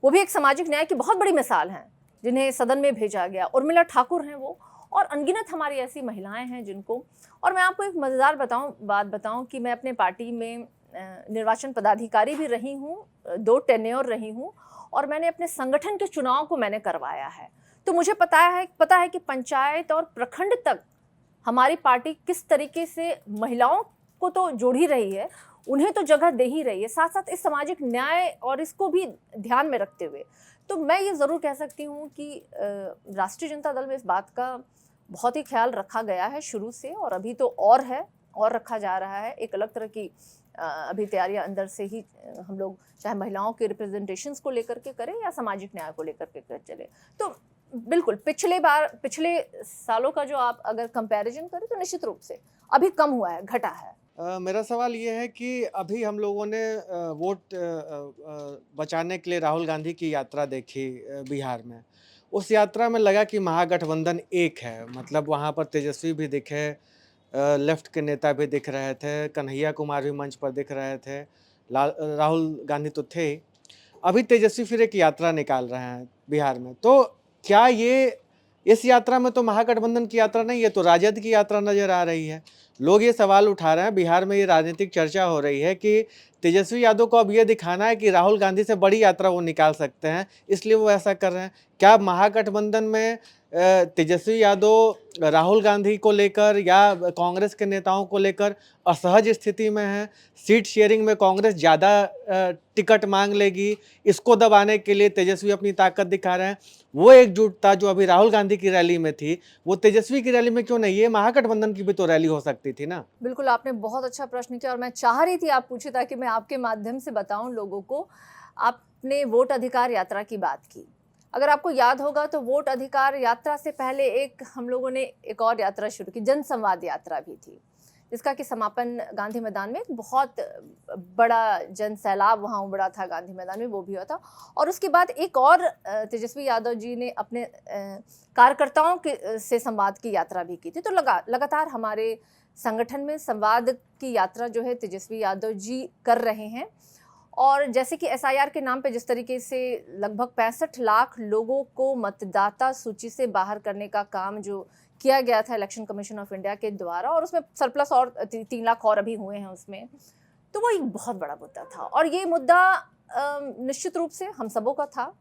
वो भी एक सामाजिक न्याय की बहुत बड़ी मिसाल हैं जिन्हें सदन में भेजा गया। उर्मिला ठाकुर हैं वो, और अनगिनत हमारी ऐसी महिलाएं हैं जिनको। और मैं आपको एक मज़ेदार बात बताऊं कि मैं अपने पार्टी में निर्वाचन पदाधिकारी भी रही हूँ, 2 टेन्योर रही हूँ, और मैंने अपने संगठन के चुनाव को मैंने करवाया है। तो मुझे पता है कि पंचायत और प्रखंड तक हमारी पार्टी किस तरीके से महिलाओं को तो जोड़ ही रही है, उन्हें तो जगह दे ही रही है, साथ साथ इस सामाजिक न्याय और इसको भी ध्यान में रखते हुए। तो मैं ये ज़रूर कह सकती हूँ कि राष्ट्रीय जनता दल में इस बात का बहुत ही ख्याल रखा गया है शुरू से, और अभी तो और है, और रखा जा रहा है। एक अलग तरह की अभी तैयारियां अंदर से ही हम लोग, चाहे महिलाओं के रिप्रेजेंटेशंस को लेकर के करें या सामाजिक न्याय को लेकर के चले। तो बिल्कुल पिछले सालों का जो आप अगर कंपैरिजन करें तो निश्चित रूप से अभी कम हुआ है, घटा है। मेरा सवाल ये है कि अभी हम लोगों ने वोट बचाने के लिए राहुल गांधी की यात्रा देखी बिहार में। उस यात्रा में लगा कि महागठबंधन एक है, मतलब वहाँ पर तेजस्वी भी दिखे, लेफ्ट के नेता भी दिख रहे थे, कन्हैया कुमार भी मंच पर दिख रहे थे, राहुल गांधी तो थे ही। अभी तेजस्वी फिर एक यात्रा निकाल रहे हैं बिहार में। तो क्या ये इस यात्रा में तो महागठबंधन की यात्रा नहीं, ये तो राजद की यात्रा नजर आ रही है। लोग ये सवाल उठा रहे हैं, बिहार में ये राजनीतिक चर्चा हो रही है कि तेजस्वी यादव को अब ये दिखाना है कि राहुल गांधी से बड़ी यात्रा वो निकाल सकते हैं, इसलिए वो ऐसा कर रहे हैं। क्या महागठबंधन में तेजस्वी यादव राहुल गांधी को लेकर या कांग्रेस के नेताओं को लेकर असहज स्थिति में है? सीट शेयरिंग में कांग्रेस ज़्यादा टिकट मांग लेगी, इसको दबाने के लिए तेजस्वी अपनी ताकत दिखा रहे हैं। वो एकजुटता जो अभी राहुल गांधी की रैली में थी, वो तेजस्वी की रैली में क्यों नहीं? ये महागठबंधन की भी तो रैली हो सकती थी ना। बिल्कुल, आपने बहुत अच्छा प्रश्न किया, और मैं चाह रही थी आप पूछे ताकि मैं आपके माध्यम से बताऊं लोगों को। आपने वोट अधिकार यात्रा की बात की। अगर आपको याद होगा तो वोट अधिकार यात्रा से पहले हम लोगों ने एक और यात्रा शुरू की, जन संवाद यात्रा भी थी, जिसका कि समापन गांधी मैदान में एक बहुत बड़ा जन सैलाब वहाँ उमड़ा था गांधी मैदान में, वो भी हुआ था। और उसके बाद एक और तेजस्वी यादव जी ने अपने कार्यकर्ताओं से संवाद की यात्रा भी की थी। तो लगातार हमारे संगठन में संवाद की यात्रा जो है तेजस्वी यादव जी कर रहे हैं। और जैसे कि एसआईआर के नाम पे जिस तरीके से लगभग 65 लाख लोगों को मतदाता सूची से बाहर करने का काम जो किया गया था इलेक्शन कमीशन ऑफ इंडिया के द्वारा, और उसमें सरप्लस और 3 लाख और अभी हुए हैं उसमें, तो वो एक बहुत बड़ा मुद्दा था। और ये मुद्दा निश्चित रूप से हम सबों का था,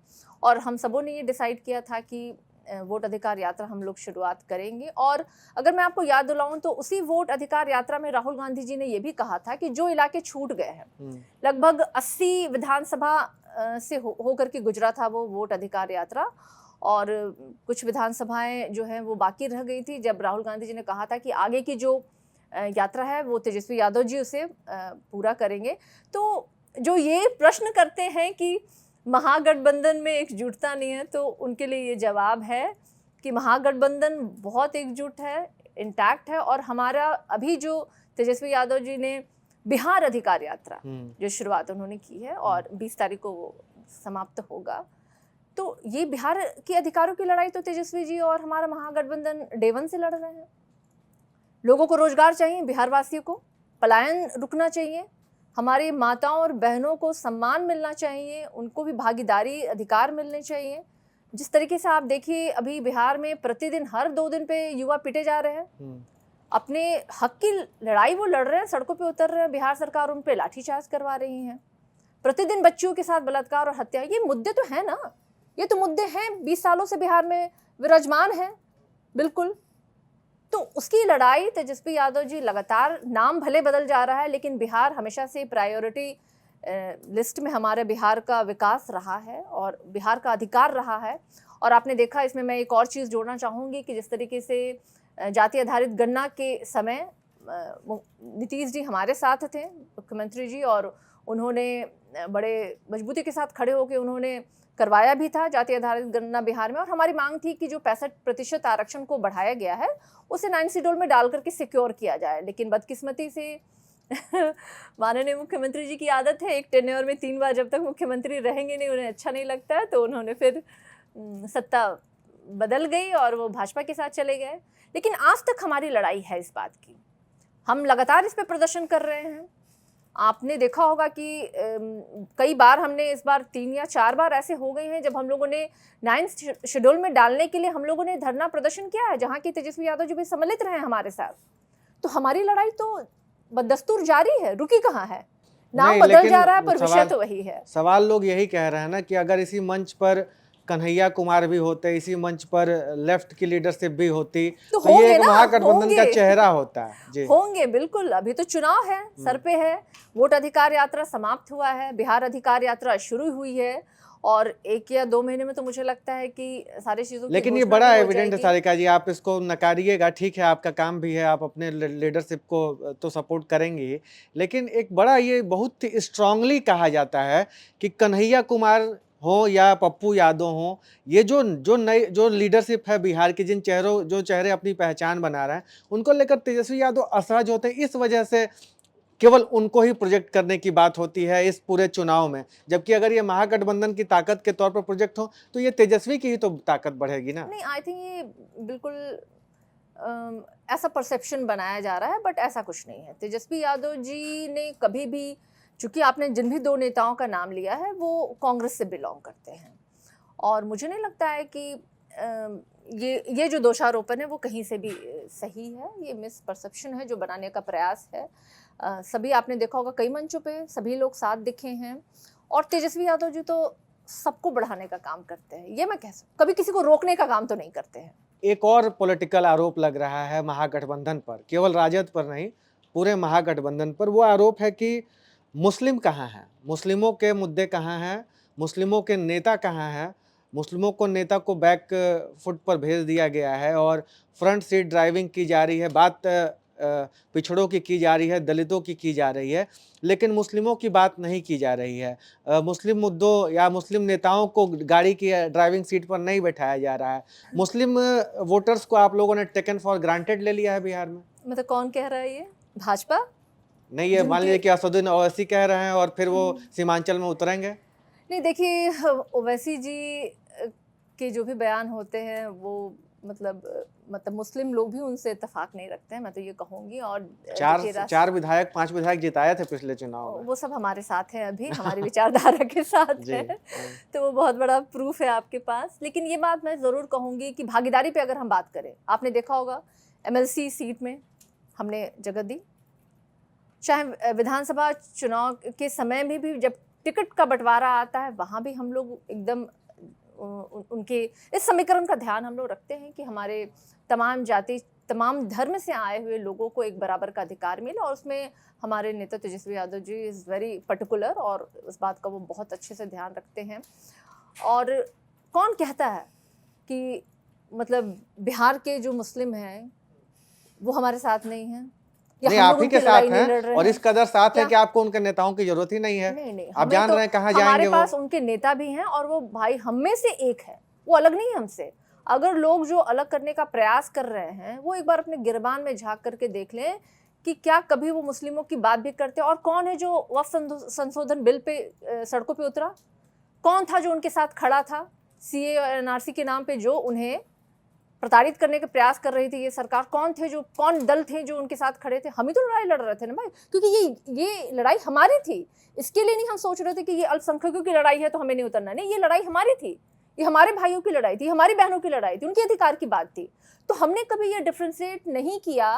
और हम सबों ने ये डिसाइड किया था कि वोट अधिकार यात्रा हम लोग शुरुआत करेंगे। और अगर मैं आपको याद दिलाऊं तो उसी वोट अधिकार यात्रा में राहुल गांधी जी ने ये भी कहा था कि जो इलाके छूट गए हैं, लगभग 80 विधानसभा से होकर के गुजरा था वो वोट अधिकार यात्रा, और कुछ विधानसभाएं जो हैं वो बाकी रह गई थी। जब राहुल गांधी जी ने कहा था कि आगे की जो यात्रा है वो तेजस्वी यादव जी उसे पूरा करेंगे। तो जो ये प्रश्न करते हैं कि महागठबंधन में एकजुटता नहीं है, तो उनके लिए ये जवाब है कि महागठबंधन बहुत एकजुट है, इंटैक्ट है। और हमारा अभी जो तेजस्वी यादव जी ने बिहार अधिकार यात्रा जो शुरुआत उन्होंने की है, और 20 तारीख को वो समाप्त होगा, तो ये बिहार के अधिकारों की लड़ाई तो तेजस्वी जी और हमारा महागठबंधन डे 1 से लड़ रहे हैं। लोगों को रोजगार चाहिए, बिहार वासियों को पलायन रुकना चाहिए, हमारी माताओं और बहनों को सम्मान मिलना चाहिए, उनको भी भागीदारी अधिकार मिलने चाहिए। जिस तरीके से आप देखिए अभी बिहार में प्रतिदिन हर 2 दिन पे युवा पिटे जा रहे हैं, अपने हक की लड़ाई वो लड़ रहे हैं, सड़कों पे उतर रहे हैं, बिहार सरकार उन पे लाठीचार्ज करवा रही है। प्रतिदिन बच्चियों के साथ बलात्कार और हत्या, ये मुद्दे तो हैं ना, ये तो मुद्दे हैं, 20 सालों से बिहार में विराजमान है। बिल्कुल, तो उसकी लड़ाई तेजस्वी यादव जी लगातार, नाम भले बदल जा रहा है लेकिन बिहार हमेशा से प्रायोरिटी लिस्ट में हमारे बिहार का विकास रहा है और बिहार का अधिकार रहा है। और आपने देखा, इसमें मैं एक और चीज़ जोड़ना चाहूँगी कि जिस तरीके से जाति आधारित गणना के समय नीतीश जी हमारे साथ थे, मुख्यमंत्री जी, और उन्होंने बड़े मजबूती के साथ खड़े होकर उन्होंने करवाया भी था जाति आधारित गणना बिहार में। और हमारी मांग थी कि जो 65% आरक्षण को बढ़ाया गया है उसे 9 शेड्यूल में डाल करके सिक्योर किया जाए। लेकिन बदकिस्मती से माननीय मुख्यमंत्री जी की आदत है, एक टेन्योर में 3 बार जब तक मुख्यमंत्री रहेंगे नहीं, उन्हें अच्छा नहीं लगता है, तो उन्होंने फिर सत्ता बदल गई और वो भाजपा के साथ चले गए। लेकिन आज तक हमारी लड़ाई है इस बात की, हम लगातार इस पे प्रदर्शन कर रहे हैं। आपने देखा होगा कि कई बार हमने इस बार 3 या 4 बार ऐसे हो गए हैं जब हम लोगों ने 9th शेड्यूल में डालने के लिए हम लोगों ने धरना प्रदर्शन किया है, जहाँ की तेजस्वी यादव जी भी सम्मिलित रहे हमारे साथ। तो हमारी लड़ाई तो बदस्तूर जारी है, रुकी कहाँ है? नाम नहीं, बदल लेकिन जा रहा है पर विषय सवाल तो वही है। सवाल लोग यही कह रहे हैं ना कि अगर इसी मंच पर कन्हैया कुमार भी होते, इसी मंच पर लेफ्ट की लीडरशिप भी होती, तो तो ये होंगे एक ना, महागठबंधन का होंगे। चेहरा होता है। जी। होंगे बिल्कुल, अभी तो चुनाव है, सर पे है, वोट अधिकार यात्रा समाप्त हुआ है, बिहार अधिकार यात्रा शुरू हुई है और 1 या 2 महीने में तो मुझे लगता है कि सारी चीजों की लेकिन ये घोषणा बड़ा भी हो एविडेंट है जाएगी। सारिका जी, आप इसको नकारिएगा, ठीक है आपका काम भी है, आप अपने लीडरशिप को तो सपोर्ट करेंगे ही, लेकिन एक बड़ा ये बहुत स्ट्रांगली कहा जाता है कि कन्हैया कुमार हो या पप्पू यादव हो, ये जो लीडरशिप है बिहार की, जो चेहरे अपनी पहचान बना रहे हैं, उनको लेकर तेजस्वी यादव असहज होते हैं, इस वजह से केवल उनको ही प्रोजेक्ट करने की बात होती है इस पूरे चुनाव में। जबकि अगर ये महागठबंधन की ताकत के तौर पर प्रोजेक्ट हो तो ये तेजस्वी की ही तो ताकत बढ़ेगी ना। नहीं, आई थिंक ये बिल्कुल ऐसा परसेप्शन बनाया जा रहा है, बट ऐसा कुछ नहीं है। तेजस्वी यादव जी ने कभी भी, चूंकि आपने जिन भी 2 नेताओं का नाम लिया है वो कांग्रेस से बिलोंग करते हैं और मुझे नहीं लगता है कि ये जो दोषारोपण है वो कहीं से भी सही है। ये मिस परसेप्शन है जो बनाने का प्रयास है। सभी आपने देखा होगा कई मंचों पे सभी लोग साथ दिखे हैं और तेजस्वी यादव जी तो सबको बढ़ाने का काम करते हैं, ये मैं कह सकती, कभी किसी को रोकने का काम तो नहीं करते हैं। एक और पॉलिटिकल आरोप लग रहा है महागठबंधन पर, केवल राजद पर नहीं, पूरे महागठबंधन पर। वो आरोप है कि मुस्लिम कहाँ हैं, मुस्लिमों के मुद्दे कहाँ हैं, मुस्लिमों के नेता कहाँ हैं, मुस्लिमों को नेता को बैक फुट पर भेज दिया गया है और फ्रंट सीट ड्राइविंग की जा रही है। बात पिछड़ों की जा रही है, दलितों की जा रही है, लेकिन मुस्लिमों की बात नहीं की जा रही है। मुस्लिम मुद्दों या मुस्लिम नेताओं को गाड़ी की ड्राइविंग सीट पर नहीं बैठाया जा रहा है। मुस्लिम वोटर्स को आप लोगों ने टेकन फॉर ग्रांटेड ले लिया है बिहार में। मतलब कौन कह रहा है ये? भाजपा? नहीं, ये मान लीजिए कि असदुद्दीन ओवैसी कह रहे हैं और फिर वो सीमांचल में उतरेंगे। नहीं, देखिए ओवैसी जी के जो भी बयान होते हैं वो मतलब मुस्लिम लोग भी उनसे इत्तेफाक नहीं रखते हैं, मैं तो ये कहूँगी। और देखिए 4 विधायक 5 विधायक जिताए थे पिछले चुनाव में। वो सब हमारे साथ हैं अभी, हमारी विचारधारा के साथ जी, है, तो वो बहुत बड़ा प्रूफ है आपके पास। लेकिन ये बात मैं ज़रूर कहूँगी कि भागीदारी पे अगर हम बात करें, आपने देखा होगा MLC सीट में हमने जगह दी, चाहे विधानसभा चुनाव के समय में भी जब टिकट का बंटवारा आता है वहाँ भी हम लोग एकदम उनके इस समीकरण का ध्यान हम लोग रखते हैं कि हमारे तमाम जाति, तमाम धर्म से आए हुए लोगों को एक बराबर का अधिकार मिले, और उसमें हमारे नेता Tejashwi Yadav ji is very particular और उस बात का वो बहुत अच्छे से ध्यान रखते हैं। और कौन कहता है कि मतलब बिहार के जो मुस्लिम हैं वो हमारे साथ नहीं हैं या नहीं, हम आप लोग ही के उनकी साथ लड़ाई नहीं लड़ हैं रहे और हैं? इस कदर साथ है क्या? कि आपको उनके नेताओं की जरूरत ही नहीं है। नहीं, आप जान रहे हैं कहाँ जाएंगे हमारे वो। पास उनके नेता भी हैं और वो भाई हम में से एक है, वो अलग नहीं है हमसे। अगर लोग जो अलग करने का प्रयास कर रहे हैं वो एक बार अपने गिरबान में झांक करके देख लें कि क्या कभी वो मुस्लिमों की बात भी करते हैं। और कौन है जो वक्फ संशोधन बिल पे सड़कों पे उतरा? कौन था जो उनके साथ खड़ा था CA और NRC के नाम पे जो उन्हें प्रताड़ित करने के प्रयास कर रही थी ये सरकार? कौन दल थे जो उनके साथ खड़े थे? हम ही तो लड़ाई लड़ रहे थे ना भाई, क्योंकि ये लड़ाई हमारी थी। इसके लिए नहीं हम सोच रहे थे कि ये अल्पसंख्यकों की लड़ाई है तो हमें नहीं उतरना, नहीं, ये लड़ाई हमारी थी, ये हमारे भाइयों की लड़ाई थी, हमारी बहनों की लड़ाई थी, उनके अधिकार की बात थी। तो हमने कभी ये डिफ्रेंशिएट नहीं किया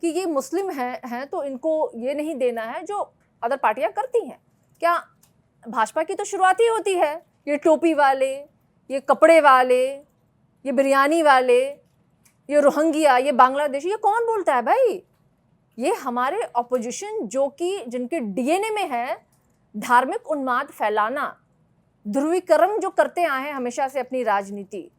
कि ये मुस्लिम हैं तो इनको ये नहीं देना है जो अदर पार्टियां करती हैं। क्या भाजपा की तो शुरुआत ही होती है, ये टोपी वाले, ये कपड़े वाले, ये बिरयानी वाले, ये रोहिंग्या, ये बांग्लादेशी, ये कौन बोलता है भाई? ये हमारे ऑपोजिशन जो कि जिनके DNA में है धार्मिक उन्माद फैलाना, ध्रुवीकरण जो करते आए हैं हमेशा से अपनी राजनीति,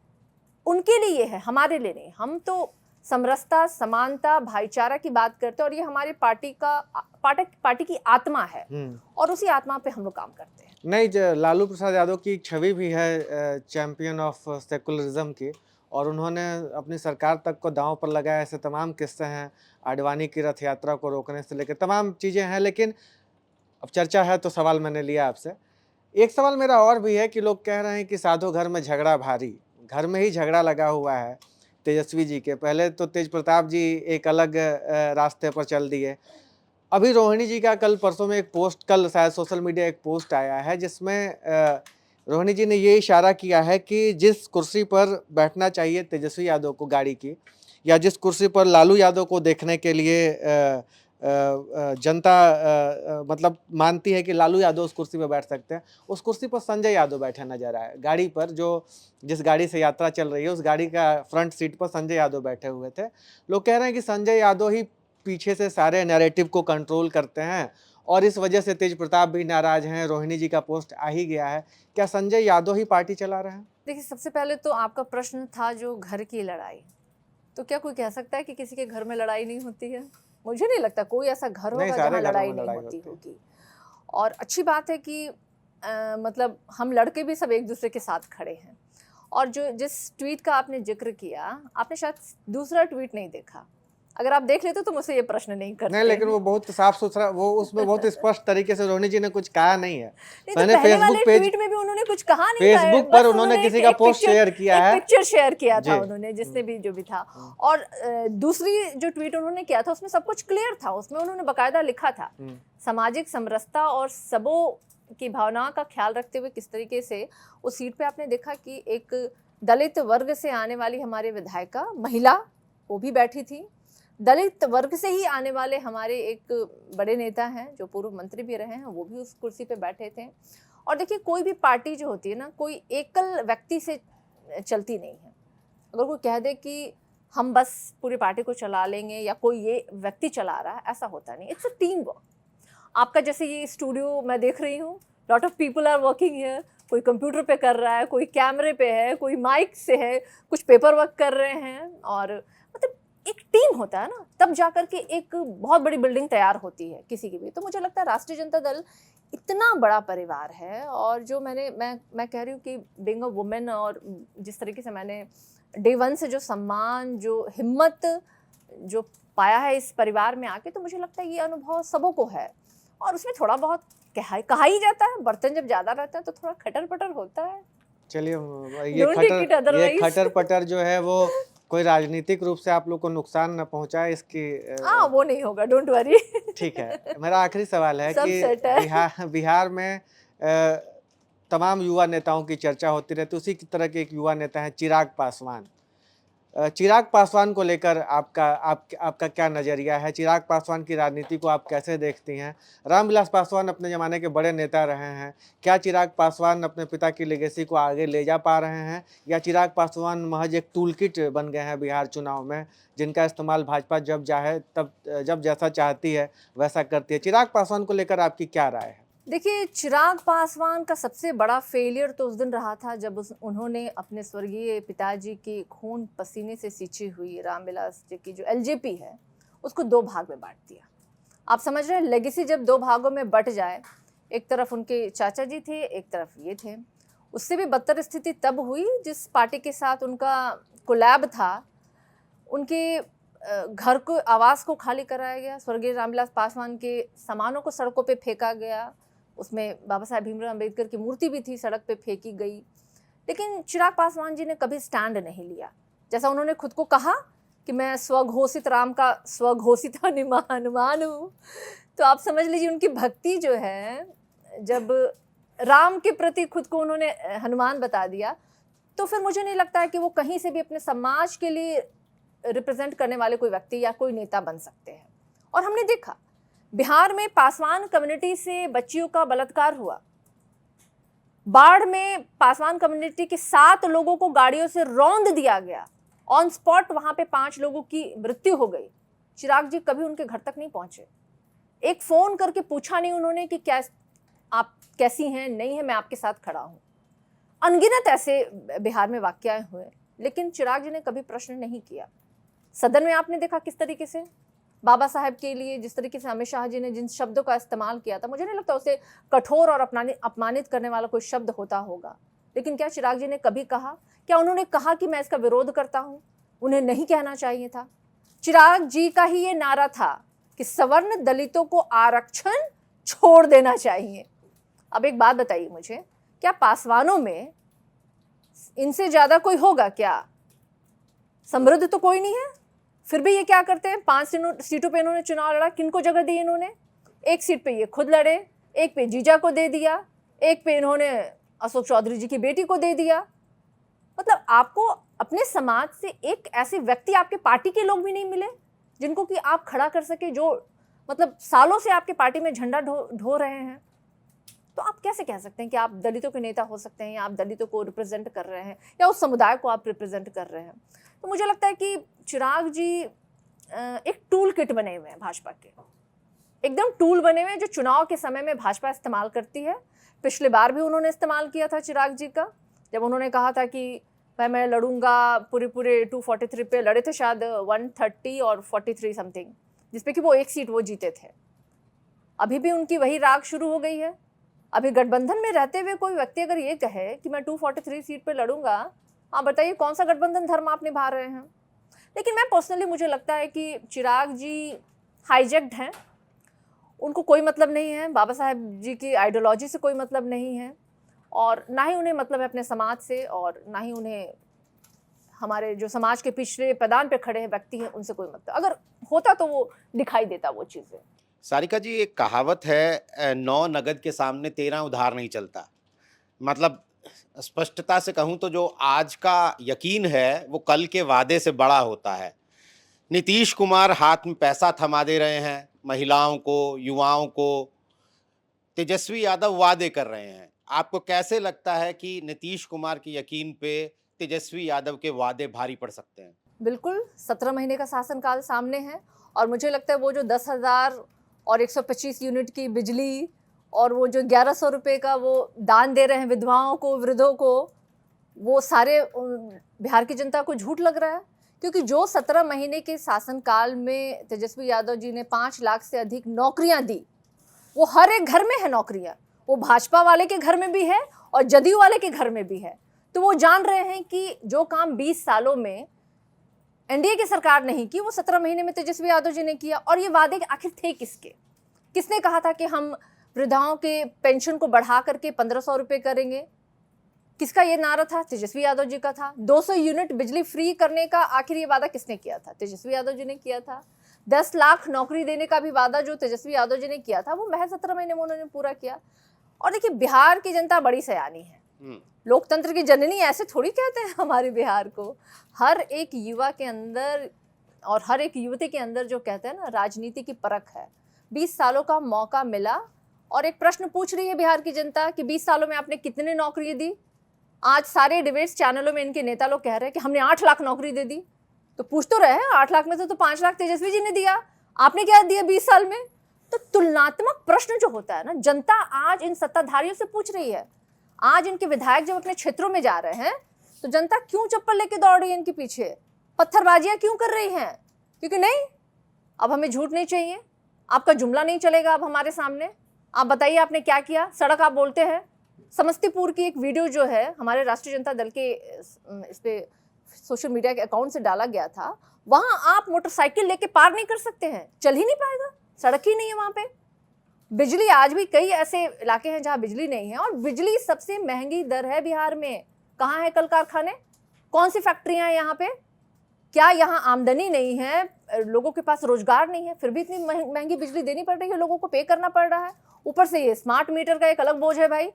उनके लिए है, हमारे लिए नहीं। हम तो समरसता, समानता, भाईचारा की बात करते हैं और ये हमारी पार्टी की आत्मा है और उसी आत्मा पे हम लोग काम करते हैं। नहीं, लालू प्रसाद यादव की एक छवि भी है चैंपियन ऑफ सेकुलरिज्म की, और उन्होंने अपनी सरकार तक को दांव पर लगाया। ऐसे तमाम किस्से हैं, आडवाणी की रथ यात्रा को रोकने से लेकर तमाम चीज़ें हैं। लेकिन अब चर्चा है तो सवाल मैंने लिया आपसे। एक सवाल मेरा और भी है कि लोग कह रहे हैं कि साधो घर में झगड़ा भारी, घर में ही झगड़ा लगा हुआ है तेजस्वी जी के। पहले तो तेज प्रताप जी एक अलग रास्ते पर चल दिए, अभी रोहिणी जी का कल परसों में एक पोस्ट, कल शायद सोशल मीडिया एक पोस्ट आया है जिसमें रोहिणी जी ने ये इशारा किया है कि जिस कुर्सी पर बैठना चाहिए तेजस्वी यादव को गाड़ी की, या जिस कुर्सी पर लालू यादव को देखने के लिए जनता मतलब मानती है कि लालू यादव उस कुर्सी पर बैठ सकते हैं, उस कुर्सी पर संजय यादव बैठे नजर आए। गाड़ी पर जो जिस गाड़ी से यात्रा चल रही है उस गाड़ी का फ्रंट सीट पर संजय यादव बैठे हुए थे। लोग कह रहे हैं कि संजय यादव ही पीछे से सारे नैरेटिव को कंट्रोल करते हैं और इस वजह से तेज प्रताप भी नाराज हैं। रोहिणी जी का पोस्ट आ ही गया है। क्या संजय यादव ही पार्टी चला रहे हैं? देखिए, सबसे पहले तो आपका प्रश्न था जो घर की लड़ाई, तो क्या कोई कह सकता है कि किसी के घर में लड़ाई नहीं होती है? मुझे नहीं लगता कोई ऐसा घर होगा जहाँ लड़ाई नहीं होती होगी। और अच्छी बात है कि मतलब हम लड़के भी सब एक दूसरे के साथ खड़े हैं। और जो जिस ट्वीट का आपने जिक्र किया, आपने शायद दूसरा ट्वीट नहीं देखा। अगर आप देख लेते तो मुझसे ये प्रश्न नहीं करते। नहीं, लेकिन वो बहुत साफ सुथरा, वो उसमें बहुत स्पष्ट तरीके से रोहिणी जी ने कुछ कहा नहीं है। नहीं, मैंने तो पहले फेसबुक वाले पेज ट्वीट में भी उन्होंने कुछ कहा नहीं था, फेसबुक बस पर उन्होंने किसी का पोस्ट शेयर किया है, पिक्चर शेयर किया था जी। उन्होंने, जिसने भी जो भी था। और दूसरी जो ट्वीट उन्होंने किया था उसमें सब कुछ क्लियर था। उसमें उन्होंने बकायदा लिखा था सामाजिक समरसता और सबों की भावनाओं का ख्याल रखते हुए किस तरीके से उस सीट पे आपने देखा कि एक दलित वर्ग से आने वाली हमारे विधायिका महिला वो भी बैठी थी, दलित वर्ग से ही आने वाले हमारे एक बड़े नेता हैं जो पूर्व मंत्री भी रहे हैं, वो भी उस कुर्सी पे बैठे थे। और देखिए, कोई भी पार्टी जो होती है ना, कोई एकल व्यक्ति से चलती नहीं है। अगर कोई कह दे कि हम बस पूरी पार्टी को चला लेंगे या कोई ये व्यक्ति चला रहा है, ऐसा होता नहीं। It's a team work. आपका जैसे ये स्टूडियो मैं देख रही हूँ, lot of people are working here. कोई कंप्यूटर पे कर रहा है, कोई कैमरे पे है, कोई माइक से है, कुछ पेपर वर्क कर रहे हैं। और मतलब एक टीम होता है ना, तब जाकर के एक बहुत बड़ी बिल्डिंग तैयार होती है किसी की भी। तो मुझे लगता है राष्ट्रीय जनता दल इतना बड़ा परिवार है। और जो मैं कह रही हूँ कि बीइंग अ वुमेन, और जिस तरीके से मैंने डे वन से जो सम्मान, जो हिम्मत जो पाया है इस परिवार में आके, तो मुझे लगता है ये अनुभव सबों को है। और उसमें थोड़ा बहुत कहा ही जाता है, बर्तन जब ज्यादा रहता है तो थोड़ा खटर पटर होता है। चलिए, Don't take it ये otherwise. खटर पटर जो है वो कोई राजनीतिक रूप से आप लोग को नुकसान न पहुंचाए, इसकी वो नहीं होगा, डोंट वरी। ठीक है। मेरा आखिरी सवाल है सब कि सेट है। बिहार में तमाम युवा नेताओं की चर्चा होती रहती है। उसी की तरह के एक युवा नेता हैं चिराग पासवान। चिराग पासवान को लेकर आपका क्या नज़रिया है? चिराग पासवान की राजनीति को आप कैसे देखती हैं? रामविलास पासवान अपने ज़माने के बड़े नेता रहे हैं। क्या चिराग पासवान अपने पिता की लेगेसी को आगे ले जा पा रहे हैं, या चिराग पासवान महज एक टूल किट बन गए हैं बिहार चुनाव में, जिनका इस्तेमाल भाजपा जब चाहे तब जब जैसा चाहती है वैसा करती है? चिराग पासवान को लेकर आपकी क्या राय है? देखिए, चिराग पासवान का सबसे बड़ा फेलियर तो उस दिन रहा था जब उन्होंने अपने स्वर्गीय पिताजी के खून पसीने से सींची हुई रामविलास जी की जो एलजेपी है उसको दो भाग में बांट दिया। आप समझ रहे हैं, लेगेसी जब दो भागों में बट जाए, एक तरफ उनके चाचा जी थे, एक तरफ ये थे। उससे भी बदतर स्थिति तब हुई जिस पार्टी के साथ उनका कोलैब था, उनके घर को, आवास को खाली कराया गया, स्वर्गीय रामविलास पासवान के सामानों को सड़कों पे फेंका गया। उसमें बाबा साहेब भीमराव अंबेडकर की मूर्ति भी थी, सड़क पे फेंकी गई। लेकिन चिराग पासवान जी ने कभी स्टैंड नहीं लिया। जैसा उन्होंने खुद को कहा कि मैं स्वघोषित राम का स्वघोषित हनुमान हूँ, तो आप समझ लीजिए उनकी भक्ति जो है, जब राम के प्रति खुद को उन्होंने हनुमान बता दिया, तो फिर मुझे नहीं लगता है कि वो कहीं से भी अपने समाज के लिए रिप्रेजेंट करने वाले कोई व्यक्ति या कोई नेता बन सकते हैं। और हमने देखा बिहार में पासवान कम्युनिटी से बच्चियों का बलात्कार हुआ, बाढ़ में पासवान कम्युनिटी के 7 लोगों को गाड़ियों से रौंद दिया गया, ऑन स्पॉट वहां पे 5 लोगों की मृत्यु हो गई। चिराग जी कभी उनके घर तक नहीं पहुंचे, एक फोन करके पूछा नहीं उन्होंने कि क्या आप कैसी हैं, नहीं है मैं आपके साथ खड़ा हूं। अनगिनत ऐसे बिहार में वाकयाएं हुए, लेकिन चिराग जी ने कभी प्रश्न नहीं किया। सदन में आपने देखा किस तरीके से बाबा साहेब के लिए, जिस तरीके से अमित शाह जी ने जिन शब्दों का इस्तेमाल किया था, मुझे नहीं लगता उसे कठोर और अपमानित करने वाला कोई शब्द होता होगा। लेकिन क्या चिराग जी ने कभी कहा, क्या उन्होंने कहा कि मैं इसका विरोध करता हूं? उन्हें नहीं कहना चाहिए था। चिराग जी का ही ये नारा था कि सवर्ण दलितों को आरक्षण छोड़ देना चाहिए। अब एक बात बताइए मुझे, क्या पासवानों में इनसे ज्यादा कोई होगा क्या? समृद्ध तो कोई नहीं है, फिर भी ये क्या करते हैं, 5 सीटों पे इन्होंने चुनाव लड़ा। किनको जगह दी इन्होंने? एक सीट पे ये खुद लड़े, एक पे जीजा को दे दिया, एक पे इन्होंने अशोक चौधरी जी की बेटी को दे दिया। मतलब आपको अपने समाज से एक ऐसे व्यक्ति, आपके पार्टी के लोग भी नहीं मिले जिनको कि आप खड़ा कर सके, जो मतलब सालों से आपके पार्टी में झंडा ढो रहे हैं। तो आप कैसे कह सकते हैं कि आप दलितों के नेता हो सकते हैं, या आप दलितों को रिप्रेजेंट कर रहे हैं, या उस समुदाय को आप रिप्रेजेंट कर रहे हैं? तो मुझे लगता है कि चिराग जी एक टूल किट बने हुए हैं भाजपा के, एकदम टूल बने हुए हैं जो चुनाव के समय में भाजपा इस्तेमाल करती है। पिछले बार भी उन्होंने इस्तेमाल किया था चिराग जी का, जब उन्होंने कहा था कि भाई मैं लड़ूंगा, पूरे 243 पे लड़े थे शायद, 130 और 43 समथिंग, जिसपे कि वो एक सीट वो जीते थे। अभी भी उनकी वही राग शुरू हो गई है। अभी गठबंधन में रहते हुए कोई व्यक्ति अगर ये कहे कि मैं 243 सीट पे लड़ूंगा, आप बताइए कौन सा गठबंधन धर्म आप निभा रहे हैं? लेकिन मैं पर्सनली, मुझे लगता है कि चिराग जी हाईजेक्ड हैं, उनको कोई मतलब नहीं है, बाबा साहेब जी की आइडियोलॉजी से कोई मतलब नहीं है, और ना ही उन्हें मतलब है अपने समाज से, और ना ही उन्हें हमारे जो समाज के पिछले पैदान पे खड़े हैं व्यक्ति हैं उनसे कोई मतलब। अगर होता तो वो दिखाई देता वो चीज़ें। सारिका जी, एक कहावत है, 9 नगद के सामने 13 उधार नहीं चलता। मतलब स्पष्टता से कहूं तो जो आज का यकीन है वो कल के वादे से बड़ा होता है। नीतीश कुमार हाथ में पैसा थमा दे रहे हैं, महिलाओं को, युवाओं को। तेजस्वी यादव वादे कर रहे हैं। आपको कैसे लगता है कि नीतीश कुमार के यकीन पे तेजस्वी यादव के वादे भारी पड़ सकते हैं? बिल्कुल, 17 महीने का शासनकाल सामने है, और मुझे लगता है वो जो 10,000 और 125 यूनिट की बिजली, और वो जो 1100 रुपये का वो दान दे रहे हैं विधवाओं को, वृद्धों को, वो सारे बिहार की जनता को झूठ लग रहा है। क्योंकि जो 17 महीने के शासनकाल में तेजस्वी यादव जी ने 5 लाख से अधिक नौकरियां दी, वो हर एक घर में है नौकरियां। वो भाजपा वाले के घर में भी है और जदयू वाले के घर में भी है। तो वो जान रहे हैं कि जो काम 20 सालों में एनडीए की सरकार नहीं की, वो 17 महीने में तेजस्वी यादव जी ने किया। और ये वादे आखिर थे किसके? किसने कहा था कि हम वृद्धाओं के पेंशन को बढ़ा करके 1500 रुपये करेंगे? किसका ये नारा था? तेजस्वी यादव जी का था। 200 यूनिट बिजली फ्री करने का आखिर ये वादा किसने किया था? तेजस्वी यादव जी ने किया था। 10 लाख नौकरी देने का भी वादा जो तेजस्वी यादव जी ने किया था, वो महज 17 महीने में उन्होंने पूरा किया। और देखिए, बिहार की जनता बड़ी सयानी है, लोकतंत्र की जननी ऐसे थोड़ी कहते हैं हमारे बिहार को। हर एक युवा के अंदर और हर एक युवती के अंदर जो कहते हैं ना, राजनीति की परख है। 20 सालों का मौका मिला, और एक प्रश्न पूछ रही है बिहार की जनता कि 20 सालों में आपने कितने नौकरी दी? आज सारे डिबेट्स चैनलों में इनके नेता लोग कह रहे हैं कि हमने 8 लाख नौकरी दे दी। तो पूछ तो रहे हैं, 8 लाख में से तो 5 लाख तेजस्वी जी ने दिया, आपने क्या दिया 20 साल में? तो तुलनात्मक प्रश्न जो होता है ना, जनता आज इन सत्ताधारियों से पूछ रही है। आज इनके विधायक जब अपने क्षेत्रों में जा रहे हैं, तो जनता क्यों चप्पल लेके दौड़ रही है इनके पीछे? पत्थरबाजियां क्यों कर रही हैं? क्योंकि नहीं, अब हमें झूठ नहीं चाहिए, आपका जुमला नहीं चलेगा अब हमारे सामने। आप बताइए आपने क्या किया? सड़क आप बोलते हैं। समस्तीपुर की एक वीडियो जो है हमारे राष्ट्रीय जनता दल के इस पे सोशल मीडिया के अकाउंट से डाला गया था, वहां आप मोटरसाइकिल लेके पार नहीं कर सकते हैं, चल ही नहीं पाएगा, सड़क ही नहीं है वहां पे। बिजली, आज भी कई ऐसे इलाके हैं जहां बिजली नहीं है, और बिजली सबसे महंगी दर है बिहार में। कहाँ है कल कारखाने? कौन सी फैक्ट्रियां हैं यहाँ पे? क्या यहाँ आमदनी नहीं है? लोगों के पास रोजगार नहीं है, फिर भी इतनी महंगी बिजली देनी पड़ रही है, लोगों को पे करना पड़ रहा है। ऊपर से ये स्मार्ट मीटर का एक अलग बोझ है भाई।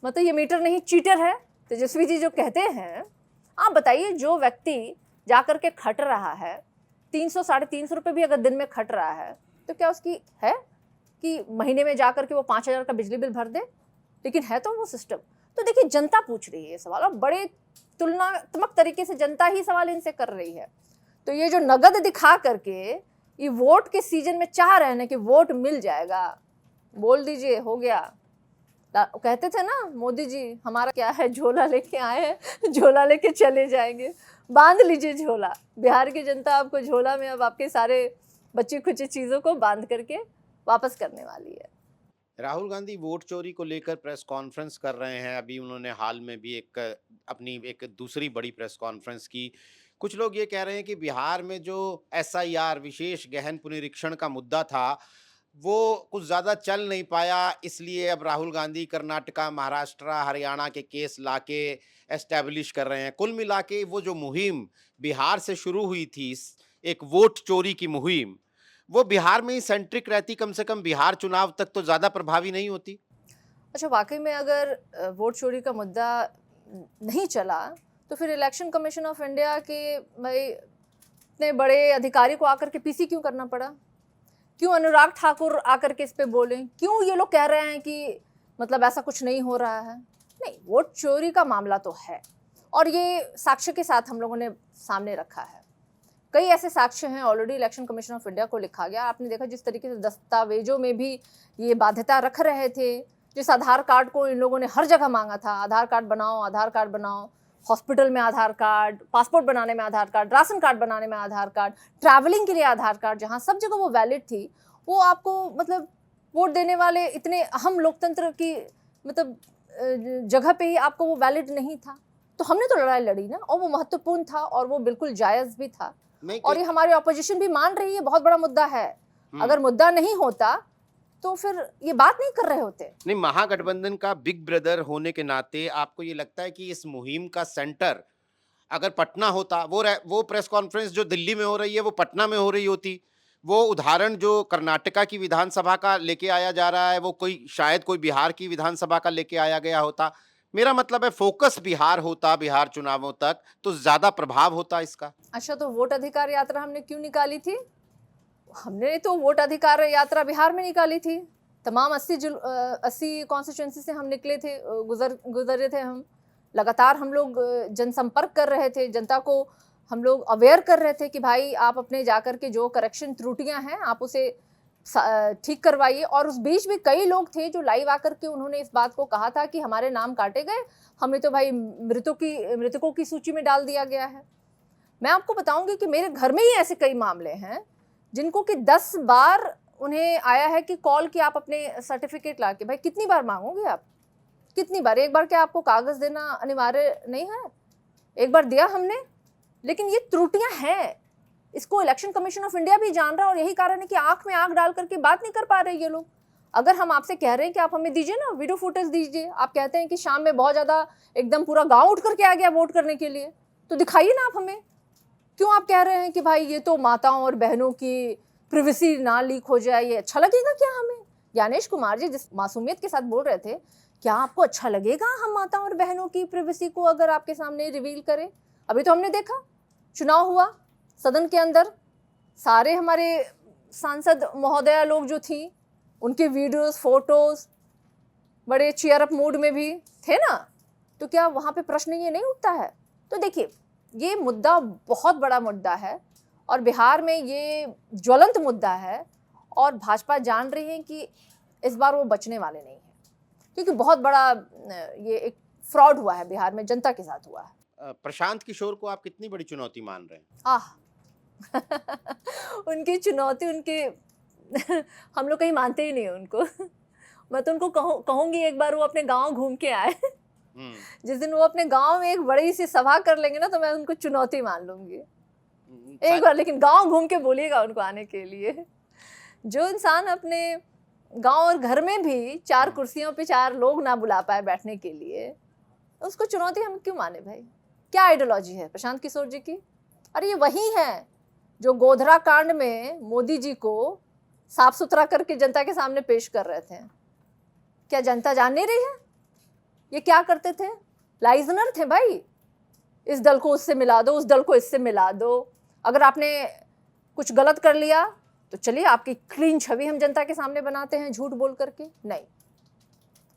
मतलब ये मीटर नहीं, चीटर है तेजस्वी जी जो कहते हैं। आप बताइए, जो व्यक्ति जाकर के खट रहा है, 300 साढ़े 300 रुपये भी अगर दिन में खट रहा है, तो क्या उसकी है कि महीने में जाकर के वो 5,000 का बिजली बिल भर दे? लेकिन है तो वो सिस्टम। तो देखिए, जनता पूछ रही है ये सवाल, और बड़े तुलनात्मक तरीके से जनता ही सवाल इनसे कर रही है। तो ये जो नगद दिखा करके ये वोट के सीजन में चाह रहे हैं कि वोट मिल जाएगा, बोल दीजिए हो गया। कहते थे ना मोदी जी, हमारा क्या है, झोला लेके आए हैं, झोला लेके चले जाएंगे। बांध लीजिए झोला। बिहार की जनता आपको झोला में अब आपके सारे बची खुची चीज़ों को बांध करके वापस करने वाली है। राहुल गांधी वोट चोरी को लेकर प्रेस कॉन्फ्रेंस कर रहे हैं। अभी उन्होंने हाल में भी अपनी एक दूसरी बड़ी प्रेस कॉन्फ्रेंस की। कुछ लोग ये कह रहे हैं कि बिहार में जो एसआईआर, विशेष गहन पुनरीक्षण का मुद्दा था, वो कुछ ज़्यादा चल नहीं पाया, इसलिए अब राहुल गांधी कर्नाटका, महाराष्ट्र, हरियाणा के केस लाके एस्टैब्लिश कर रहे हैं। कुल मिला के वो जो मुहिम बिहार से शुरू हुई थी, एक वोट चोरी की मुहिम, वो बिहार में ही सेंट्रिक रहती, कम से कम बिहार चुनाव तक तो ज़्यादा प्रभावी नहीं होती? अच्छा, वाकई में अगर वोट चोरी का मुद्दा नहीं चला तो फिर इलेक्शन कमीशन ऑफ इंडिया के भाई इतने बड़े अधिकारी को आकर के पीसी क्यों करना पड़ा? क्यों अनुराग ठाकुर आकर के इस पे बोले? क्यों ये लोग कह रहे हैं कि मतलब ऐसा कुछ नहीं हो रहा है? नहीं, वोट चोरी का मामला तो है और ये साक्ष्य के साथ हम लोगों ने सामने रखा है। कई ऐसे साक्ष्य हैं, already election commission of India को लिखा गया। आपने देखा जिस तरीके से दस्तावेजों में भी ये बाध्यता रख रहे थे, जिस आधार कार्ड को इन लोगों ने हर जगह मांगा था, आधार कार्ड बनाओ, आधार कार्ड बनाओ, हॉस्पिटल में आधार कार्ड, पासपोर्ट बनाने में आधार कार्ड, राशन कार्ड बनाने में आधार कार्ड, ट्रैवलिंग के लिए आधार कार्ड, जहाँ सब जगह वो वैलिड थी, वो आपको मतलब वोट देने वाले इतने अहम लोकतंत्र की मतलब जगह पे ही आपको वो वैलिड नहीं था। तो हमने तो लड़ाई लड़ी ना, और वो महत्वपूर्ण था और वो बिल्कुल जायज़ भी था। नहीं और ये हमारी ऑपोजिशन भी मान रही है, बहुत बड़ा मुद्दा है। अगर मुद्दा नहीं होता तो फिर ये बात नहीं कर रहे होते। नहीं, महागठबंधन का बिग ब्रदर होने के नाते आपको ये लगता है कि इस मुहिम का सेंटर अगर पटना होता, वो प्रेस कॉन्फ्रेंस जो दिल्ली में हो रही है वो पटना में हो रही होती, वो उदाहरण जो कर्नाटका की विधानसभा का लेके आया जा रहा है वो कोई शायद कोई बिहार की विधानसभा का लेके आया गया होता। मेरा मतलब है फोकस बिहार होता, बिहार चुनावों तक, तो ज्यादा प्रभाव होता इसका। अच्छा, तो वोट अधिकार यात्रा हमने क्यों निकाली थी? हमने तो वोट अधिकार यात्रा बिहार में निकाली थी। तमाम 80 कॉन्स्टिट्यूंसी से हम निकले थे, गुजरे थे हम। लगातार हम लोग जनसंपर्क कर रहे थे, जनता को हम लोग अवेयर कर रहे थे कि भाई आप अपने जाकर के जो करेक्शन त्रुटियां हैं आप उसे ठीक करवाइए। और उस बीच भी कई लोग थे जो लाइव आकर के उन्होंने इस बात को कहा था कि हमारे नाम काटे गए, हमें तो भाई मृतकों की सूची में डाल दिया गया है। मैं आपको बताऊंगी कि मेरे घर में ही ऐसे कई मामले हैं जिनको कि 10 बार उन्हें आया है कि कॉल कि आप अपने सर्टिफिकेट ला के, भाई कितनी बार मांगोगे आप? कितनी बार? एक बार क्या आपको कागज़ देना अनिवार्य नहीं है? एक बार दिया हमने, लेकिन ये त्रुटियां हैं। इसको इलेक्शन कमीशन ऑफ इंडिया भी जान रहा है और यही कारण है कि आंख में आंख डाल करके बात नहीं कर पा रहे ये लोग। अगर हम आपसे कह रहे हैं कि आप हमें दीजिए ना, वीडियो फुटेज दीजिए, आप कहते हैं कि शाम में बहुत ज़्यादा एकदम पूरा गाँव उठ करके आ गया वोट करने के लिए, तो दिखाइए ना आप हमें। क्यों आप कह रहे हैं कि भाई ये तो माताओं और बहनों की प्रिवेसी ना लीक हो जाए, ये अच्छा लगेगा क्या हमें? ज्ञानेश कुमार जी जिस मासूमियत के साथ बोल रहे थे, क्या आपको अच्छा लगेगा हम माताओं और बहनों की प्रिवेसी को अगर आपके सामने रिवील करें? अभी तो हमने देखा, चुनाव हुआ, सदन के अंदर सारे हमारे सांसद महोदया लोग जो थी, उनके वीडियोस, फोटोज बड़े चीयर अप मूड में भी थे ना, तो क्या वहाँ पे प्रश्न ये नहीं उठता है? तो देखिए, ये मुद्दा बहुत बड़ा मुद्दा है और बिहार में ये ज्वलंत मुद्दा है और भाजपा जान रही है कि इस बार वो बचने वाले नहीं हैं, क्योंकि बहुत बड़ा ये एक फ्रॉड हुआ है बिहार में, जनता के साथ हुआ है। प्रशांत किशोर को आप कितनी बड़ी चुनौती मान रहे हैं? आह उनकी चुनौती, उनके हम लोग कहीं मानते ही नहीं उनको। मैं तो उनको कहूँगी एक बार वो अपने गांव घूम के आए। जिस दिन वो अपने गांव में एक बड़ी सी सभा कर लेंगे ना, तो मैं उनको चुनौती मान लूंगी एक बार। लेकिन गांव घूम के बोलिएगा उनको आने के लिए। जो इंसान अपने गांव और घर में भी 4 कुर्सियों पे 4 लोग ना बुला पाए बैठने के लिए, उसको चुनौती हम क्यों माने भाई? क्या आइडियोलॉजी है प्रशांत किशोर जी की? अरे ये वही है जो गोधरा कांड में मोदी जी को साफ सुथरा करके जनता के सामने पेश कर रहे थे। क्या जनता जान नहीं रही है? ये क्या करते थे? लाइजनर थे भाई। इस दल को उससे मिला दो, उस दल को इससे मिला दो। अगर आपने कुछ गलत कर लिया तो चलिए आपकी क्लीन छवि हम जनता के सामने बनाते हैं झूठ बोल करके। नहीं,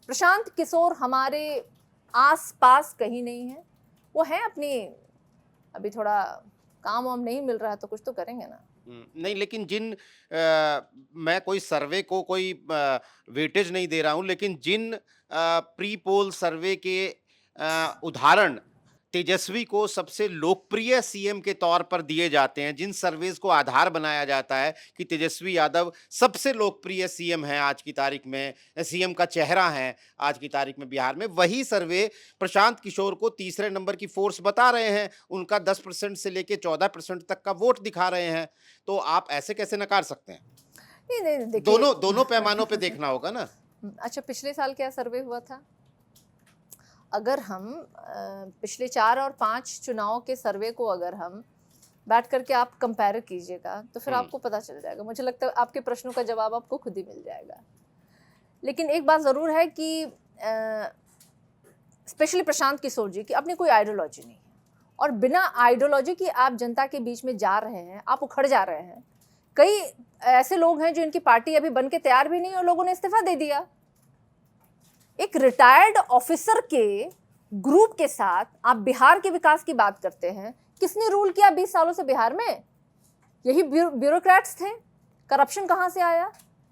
प्रशांत किशोर हमारे आस पास कहीं नहीं है। वो है अपनी, अभी थोड़ा काम वाम नहीं मिल रहा है तो कुछ तो करेंगे ना। नहीं, लेकिन मैं कोई सर्वे को कोई वेटेज नहीं दे रहा हूं, लेकिन जिन प्री पोल सर्वे के उदाहरण तेजस्वी को सबसे लोकप्रिय सीएम के तौर पर दिए जाते हैं, जिन सर्वेज को आधार बनाया जाता है कि तेजस्वी यादव सबसे लोकप्रिय सीएम है आज की तारीख में, सीएम का चेहरा है आज की तारीख में बिहार में, वही सर्वे प्रशांत किशोर को तीसरे नंबर की फोर्स बता रहे हैं। उनका 10% से लेके 14% तक का वोट दिखा रहे हैं। तो आप ऐसे कैसे नकार सकते हैं? नहीं, देखिए, दोनों पैमानों पे देखना होगा ना। अच्छा, पिछले साल क्या सर्वे हुआ था? अगर हम पिछले 4 और 5 चुनाव के सर्वे को अगर हम बैठ करके आप कंपेयर कीजिएगा तो फिर हम्म। आपको पता चल जाएगा। मुझे लगता है आपके प्रश्नों का जवाब आपको खुद ही मिल जाएगा। लेकिन एक बात ज़रूर है कि स्पेशली प्रशांत किशोर जी की अपनी कोई आइडियोलॉजी नहीं है, और बिना आइडियोलॉजी की आप जनता के बीच में जा रहे हैं, आप उखड़ जा रहे हैं। कई ऐसे लोग हैं जो इनकी पार्टी अभी बन के तैयार भी नहीं और लोगों ने इस्तीफा दे दिया। एक रिटायर्ड ऑफिसर के ग्रुप के साथ आप बिहार के विकास की बात करते हैं। किसने रूल किया 20 सालों से बिहार में? यही ब्यूरोक्रेट्स थे। करप्शन कहाँ से आया?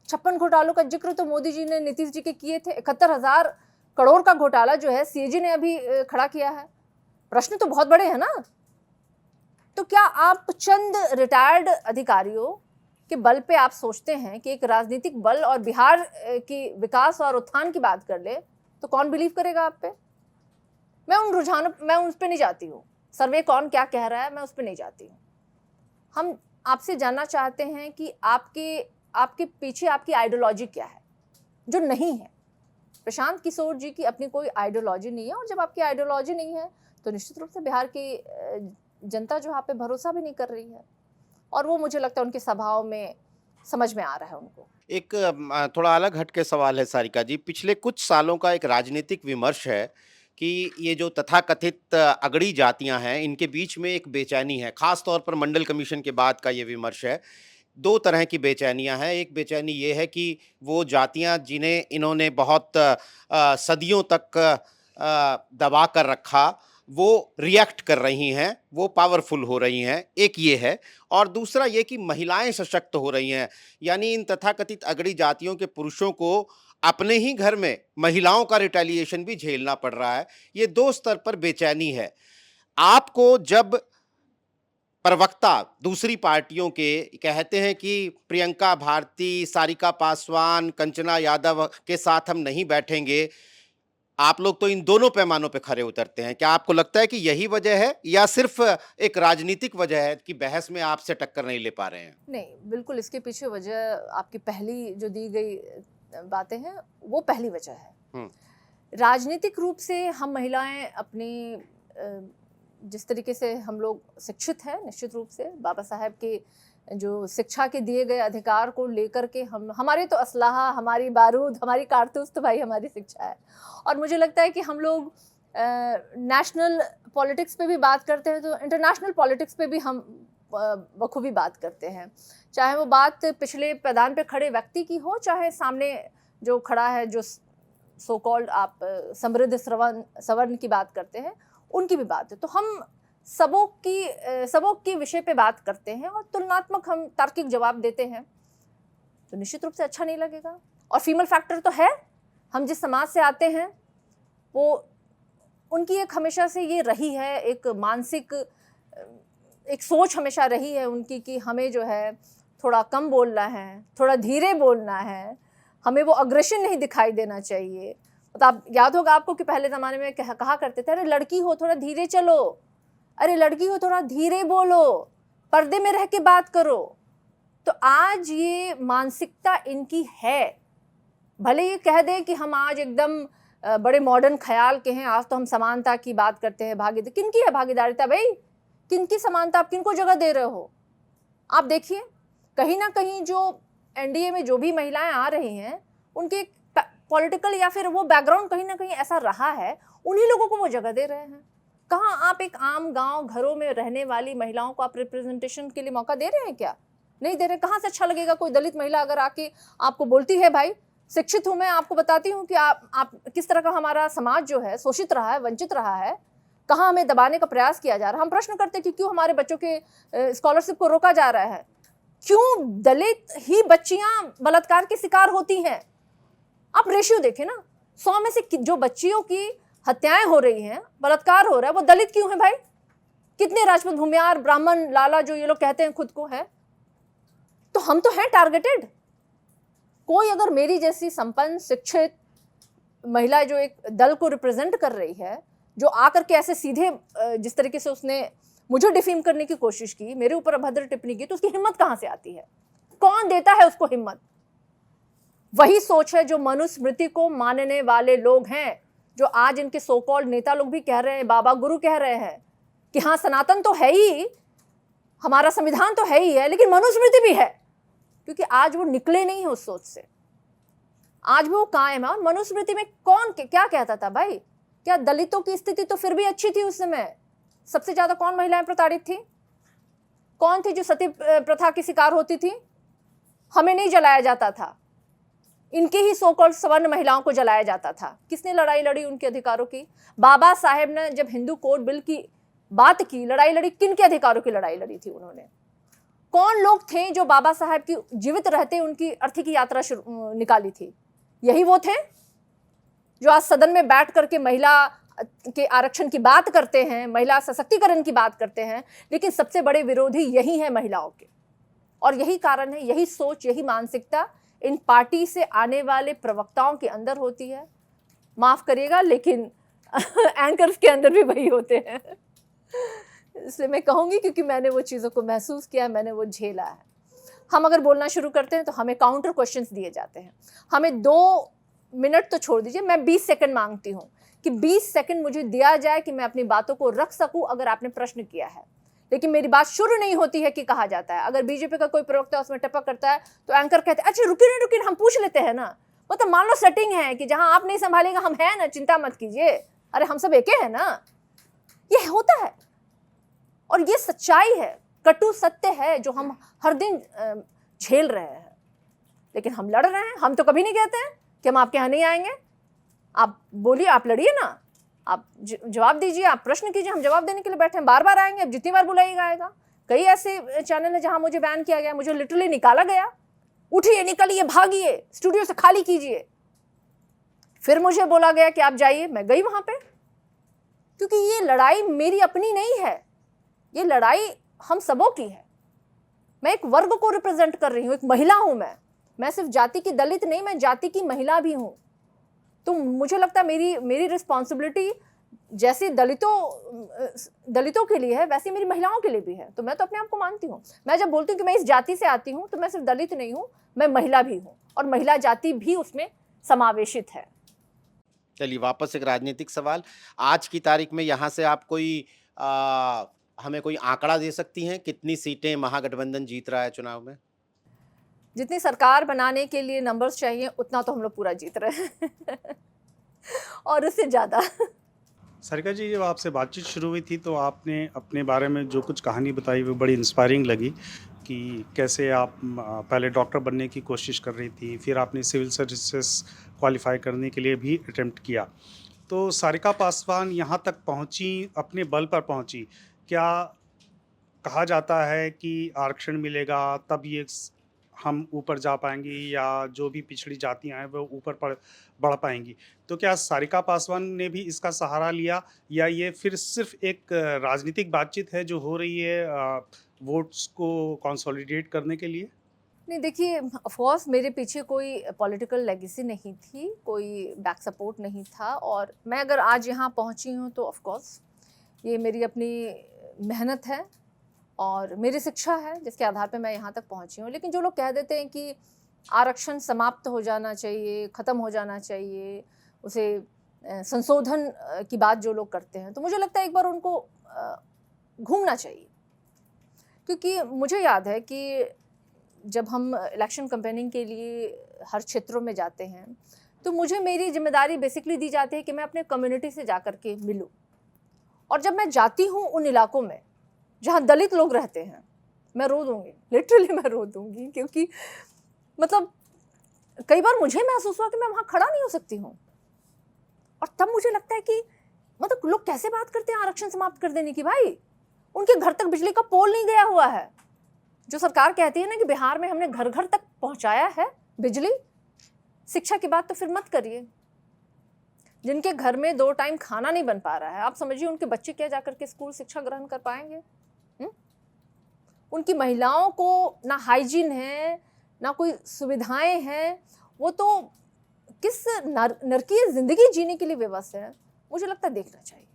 56 घोटालों का जिक्र तो मोदी जी ने नीतीश जी के किए थे। 71,000 करोड़ का घोटाला जो है सीएजी ने अभी खड़ा किया है। प्रश्न तो बहुत बड़े हैं ना। तो क्या आप चंद रिटायर्ड अधिकारियों के बल पे आप सोचते हैं कि एक राजनीतिक बल और बिहार की विकास और उत्थान की बात कर ले तो कौन बिलीव करेगा आप पे? मैं उस पर नहीं जाती हूँ। सर्वे कौन क्या कह रहा है, मैं उस पर नहीं जाती हूँ। हम आपसे जानना चाहते हैं कि आपके पीछे आपकी आइडियोलॉजी क्या है, जो नहीं है। प्रशांत किशोर जी की अपनी कोई आइडियोलॉजी नहीं है, और जब आपकी आइडियोलॉजी नहीं है तो निश्चित रूप से बिहार की जनता जो आप पे भरोसा भी नहीं कर रही है, और वो मुझे लगता है उनके स्वभाव में समझ में आ रहा है उनको। एक थोड़ा अलग हट के सवाल है सारिका जी। पिछले कुछ सालों का एक राजनीतिक विमर्श है कि ये जो तथाकथित अगड़ी जातियां हैं, इनके बीच में एक बेचैनी है। खास तौर पर मंडल कमीशन के बाद का ये विमर्श है। दो तरह की बेचैनियां हैं। एक बेचैनी ये है कि वो जातियां जिन्हें इन्होंने बहुत सदियों तक दबा कर रखा, वो रिएक्ट कर रही हैं, वो पावरफुल हो रही हैं, एक ये है। और दूसरा ये कि महिलाएं सशक्त हो रही हैं। यानी इन तथाकथित अगड़ी जातियों के पुरुषों को अपने ही घर में महिलाओं का रिटेलिएशन भी झेलना पड़ रहा है। ये दो स्तर पर बेचैनी है। आपको जब प्रवक्ता दूसरी पार्टियों के कहते हैं कि प्रियंका भारती, सारिका पासवान, कंचना यादव के साथ हम नहीं बैठेंगे, आप लोग तो इन दोनों पैमानों पे खरे उतरते हैं। क्या आपको लगता है कि यही वजह है, या सिर्फ एक राजनीतिक वजह है कि बहस में आपसे टक्कर नहीं ले पा रहे हैं? नहीं, बिल्कुल इसके पीछे वजह आपकी पहली जो दी गई बातें हैं वो पहली वजह है। राजनीतिक रूप से हम महिलाएं अपनी जिस तरीके से हम लोग शिक्षित हैं, निश्चित रूप से बाबा साहब के जो शिक्षा के दिए गए अधिकार को लेकर के हमारे तो असलाहा, हमारी बारूद, हमारी कारतूस तो भाई हमारी शिक्षा है। और मुझे लगता है कि हम लोग नेशनल पॉलिटिक्स पे भी बात करते हैं तो इंटरनेशनल पॉलिटिक्स पे भी हम बखूबी बात करते हैं। चाहे वो बात पिछले पैदान पे खड़े व्यक्ति की हो, चाहे सामने जो खड़ा है, जो सो कॉल्ड आप समृद्ध सवर्ण की बात करते हैं, उनकी भी बात है। तो हम सबों की विषय पे बात करते हैं और तुलनात्मक हम तार्किक जवाब देते हैं, तो निश्चित रूप से अच्छा नहीं लगेगा। और फीमेल फैक्टर तो है, हम जिस समाज से आते हैं वो उनकी एक हमेशा से ये रही है, एक मानसिक एक सोच हमेशा रही है उनकी कि हमें जो है थोड़ा कम बोलना है, थोड़ा धीरे बोलना है, हमें वो अग्रेशन नहीं दिखाई देना चाहिए। तो आप याद होगा आपको कि पहले ज़माने में कहा करते थे, अरे लड़की हो थोड़ा धीरे चलो, अरे लड़की हो थोड़ा धीरे बोलो, पर्दे में रह के बात करो। तो आज ये मानसिकता इनकी है। भले ये कह दें कि हम आज एकदम बड़े मॉडर्न ख्याल के हैं, आज तो हम समानता की बात करते हैं, भागीदारी। किनकी है भागीदारिता भाई? किनकी समानता? आप किनको जगह दे रहे हो? आप देखिए कहीं ना कहीं जो एनडीए में जो भी महिलाएं आ रही हैं, उनके पॉलिटिकल या फिर वो बैकग्राउंड कहीं ना कहीं ऐसा रहा है, उन्हीं लोगों को वो जगह दे रहे हैं। कहाँ आप एक आम गांव घरों में रहने वाली महिलाओं को आप रिप्रेजेंटेशन के लिए मौका दे रहे हैं? क्या नहीं दे रहे? कहाँ से अच्छा लगेगा कोई दलित महिला अगर आके आपको बोलती है, भाई शिक्षित हूँ मैं, आपको बताती हूँ कि आप किस तरह का हमारा समाज जो है शोषित रहा है, वंचित रहा है, कहाँ हमें दबाने का प्रयास किया जा रहा है। हम प्रश्न करते हैं कि क्यों हमारे बच्चों के स्कॉलरशिप को रोका जा रहा है, क्यों दलित ही बच्चियां बलात्कार के शिकार होती हैं। आप रेशियो देखें ना, 100 में से जो बच्चियों की हत्याएं हो रही हैं, बलात्कार हो रहा है, वो दलित क्यों है भाई? कितने राजपूत, भूमियार, ब्राह्मण, लाला जो ये लोग कहते हैं खुद को है, तो हम तो हैं टारगेटेड। कोई अगर मेरी जैसी संपन्न शिक्षित महिला जो एक दल को रिप्रेजेंट कर रही है, जो आकर के ऐसे सीधे जिस तरीके से उसने मुझे डिफेम करने की कोशिश की, मेरे ऊपर अभद्र टिप्पणी की, तो उसकी हिम्मत कहाँ से आती है? कौन देता है उसको हिम्मत? वही सोच है जो मनुस्मृति को मानने वाले लोग हैं, जो आज इनके सो कॉल्ड नेता लोग भी कह रहे हैं, बाबा गुरु कह रहे हैं कि हाँ सनातन तो है ही, हमारा संविधान तो है ही है, लेकिन मनुस्मृति भी है, क्योंकि आज वो निकले नहीं है उस सोच से, आज भी वो कायम है। और मनुस्मृति में कौन क्या कहता था भाई? क्या दलितों की स्थिति तो फिर भी अच्छी थी उस समय? सबसे ज्यादा कौन महिलाएं प्रताड़ित थी? कौन थी जो सती प्रथा की शिकार होती थी? हमें नहीं जलाया जाता था, इनके ही सो-कॉल्ड सवर्ण महिलाओं को जलाया जाता था। किसने लड़ाई लड़ी उनके अधिकारों की? बाबा साहेब ने जब हिंदू कोड बिल की बात की, लड़ाई लड़ी किन के अधिकारों की लड़ाई लड़ी थी उन्होंने? कौन लोग थे जो बाबा साहेब की जीवित रहते उनकी अर्थी की यात्रा निकाली थी? यही वो थे जो आज सदन में बैठ करके महिला के आरक्षण की बात करते हैं, महिला सशक्तिकरण की बात करते हैं, लेकिन सबसे बड़े विरोधी यही है महिलाओं के। और यही कारण है, यही सोच, यही मानसिकता इन पार्टी से आने वाले प्रवक्ताओं के अंदर होती है। माफ करिएगा, लेकिन एंकर्स के अंदर भी वही होते हैं। इसलिए मैं कहूँगी, क्योंकि मैंने वो चीज़ों को महसूस किया, मैंने वो झेला है। हम अगर बोलना शुरू करते हैं तो हमें काउंटर क्वेश्चंस दिए जाते हैं। हमें 2 मिनट तो छोड़ दीजिए, मैं 20 सेकंड मांगती हूँ कि 20 सेकंड मुझे दिया जाए कि मैं अपनी बातों को रख सकूँ अगर आपने प्रश्न किया है। लेकिन मेरी बात शुरू नहीं होती है कि कहा जाता है, अगर बीजेपी का कोई प्रवक्ता उसमें टपक करता है तो एंकर कहते हैं अच्छा रुकिए हम पूछ लेते हैं ना। मतलब मान लो सेटिंग है कि जहां आप नहीं संभालेगा हम हैं ना, चिंता मत कीजिए, अरे हम सब एके हैं ना। ये होता है और ये सच्चाई है, कटु सत्य है जो हम हर दिन झेल रहे हैं। लेकिन हम लड़ रहे हैं। हम तो कभी नहीं कहते हैं कि हम आपके यहाँ नहीं आएंगे। आप बोलिए, आप लड़िए ना, आप जवाब दीजिए, आप प्रश्न कीजिए, हम जवाब देने के लिए बैठे हैं। बार बार आएंगे, अब जितनी बार बुलाइएगा आएगा। कई ऐसे चैनल है जहां मुझे बैन किया गया, मुझे लिटरली निकाला गया, उठिए निकलिए भागिए, स्टूडियो से खाली कीजिए। फिर मुझे बोला गया कि आप जाइए, मैं गई वहां पे, क्योंकि ये लड़ाई मेरी अपनी नहीं है, ये लड़ाई हम सबों की है। मैं एक वर्ग को रिप्रेजेंट कर रही हूँ, एक महिला हूं मैं सिर्फ जाति की दलित नहीं, मैं जाति की महिला भी हूं। तो मुझे लगता है मेरी रिस्पॉन्सिबिलिटी जैसे दलितों के लिए है वैसे मेरी महिलाओं के लिए भी है। तो मैं तो अपने आप को मानती हूँ। मैं जब बोलती हूँ कि मैं इस जाति से आती हूँ तो मैं सिर्फ दलित नहीं हूँ, मैं महिला भी हूँ और महिला जाति भी उसमें समावेशित है। चलिए वापस एक राजनीतिक सवाल, आज की तारीख में यहाँ से आप हमें कोई आंकड़ा दे सकती हैं कितनी सीटें महागठबंधन जीत रहा है चुनाव में? जितनी सरकार बनाने के लिए नंबर्स चाहिए उतना तो हम लोग पूरा जीत रहे हैं और उससे ज़्यादा। सारिका जी, जब आपसे बातचीत शुरू हुई थी तो आपने अपने बारे में जो कुछ कहानी बताई वो बड़ी इंस्पायरिंग लगी कि कैसे आप पहले डॉक्टर बनने की कोशिश कर रही थी, फिर आपने सिविल सर्विसेज क्वालिफाई करने के लिए भी अटेम्प्ट किया। तो सारिका पासवान यहाँ तक पहुँची, अपने बल पर पहुँची। क्या कहा जाता है कि आरक्षण मिलेगा तब ये हम ऊपर जा पाएंगे या जो भी पिछड़ी जातियां हैं वो ऊपर बढ़ पाएंगी? तो क्या सारिका पासवान ने भी इसका सहारा लिया या ये फिर सिर्फ एक राजनीतिक बातचीत है जो हो रही है वोट्स को कंसोलिडेट करने के लिए? नहीं, देखिए, ऑफ कोर्स मेरे पीछे कोई पॉलिटिकल लेगेसी नहीं थी, कोई बैक सपोर्ट नहीं था। और मैं अगर आज यहाँ पहुँची हूँ तो ऑफ कोर्स ये मेरी अपनी मेहनत है और मेरी शिक्षा है जिसके आधार पे मैं यहाँ तक पहुँची हूँ। लेकिन जो लोग कह देते हैं कि आरक्षण समाप्त हो जाना चाहिए, ख़त्म हो जाना चाहिए, उसे संशोधन की बात जो लोग करते हैं, तो मुझे लगता है एक बार उनको घूमना चाहिए। क्योंकि मुझे याद है कि जब हम इलेक्शन कैंपेनिंग के लिए हर क्षेत्रों में जाते हैं तो मुझे मेरी जिम्मेदारी बेसिकली दी जाती है कि मैं अपने कम्युनिटी से जा कर के मिलूँ। और जब मैं जाती हूँ उन इलाकों में जहाँ दलित लोग रहते हैं, मैं रो दूँगी, लिटरली मैं रो दूँगी। क्योंकि मतलब कई बार मुझे महसूस हुआ कि मैं वहाँ खड़ा नहीं हो सकती हूँ। और तब मुझे लगता है कि मतलब लोग कैसे बात करते हैं आरक्षण समाप्त कर देने की। भाई, उनके घर तक बिजली का पोल नहीं गया हुआ है। जो सरकार कहती है ना कि बिहार में हमने घर घर तक पहुँचाया है बिजली, शिक्षा की बात तो फिर मत करिए। जिनके घर में 2 टाइम खाना नहीं बन पा रहा है, आप समझिए उनके बच्चे क्या जाकर के स्कूल शिक्षा ग्रहण कर पाएंगे? उनकी महिलाओं को ना हाइजीन है, ना कोई सुविधाएं हैं, वो तो किस नरकीय जिंदगी जीने के लिए विवश है। मुझे लगता है देखना चाहिए।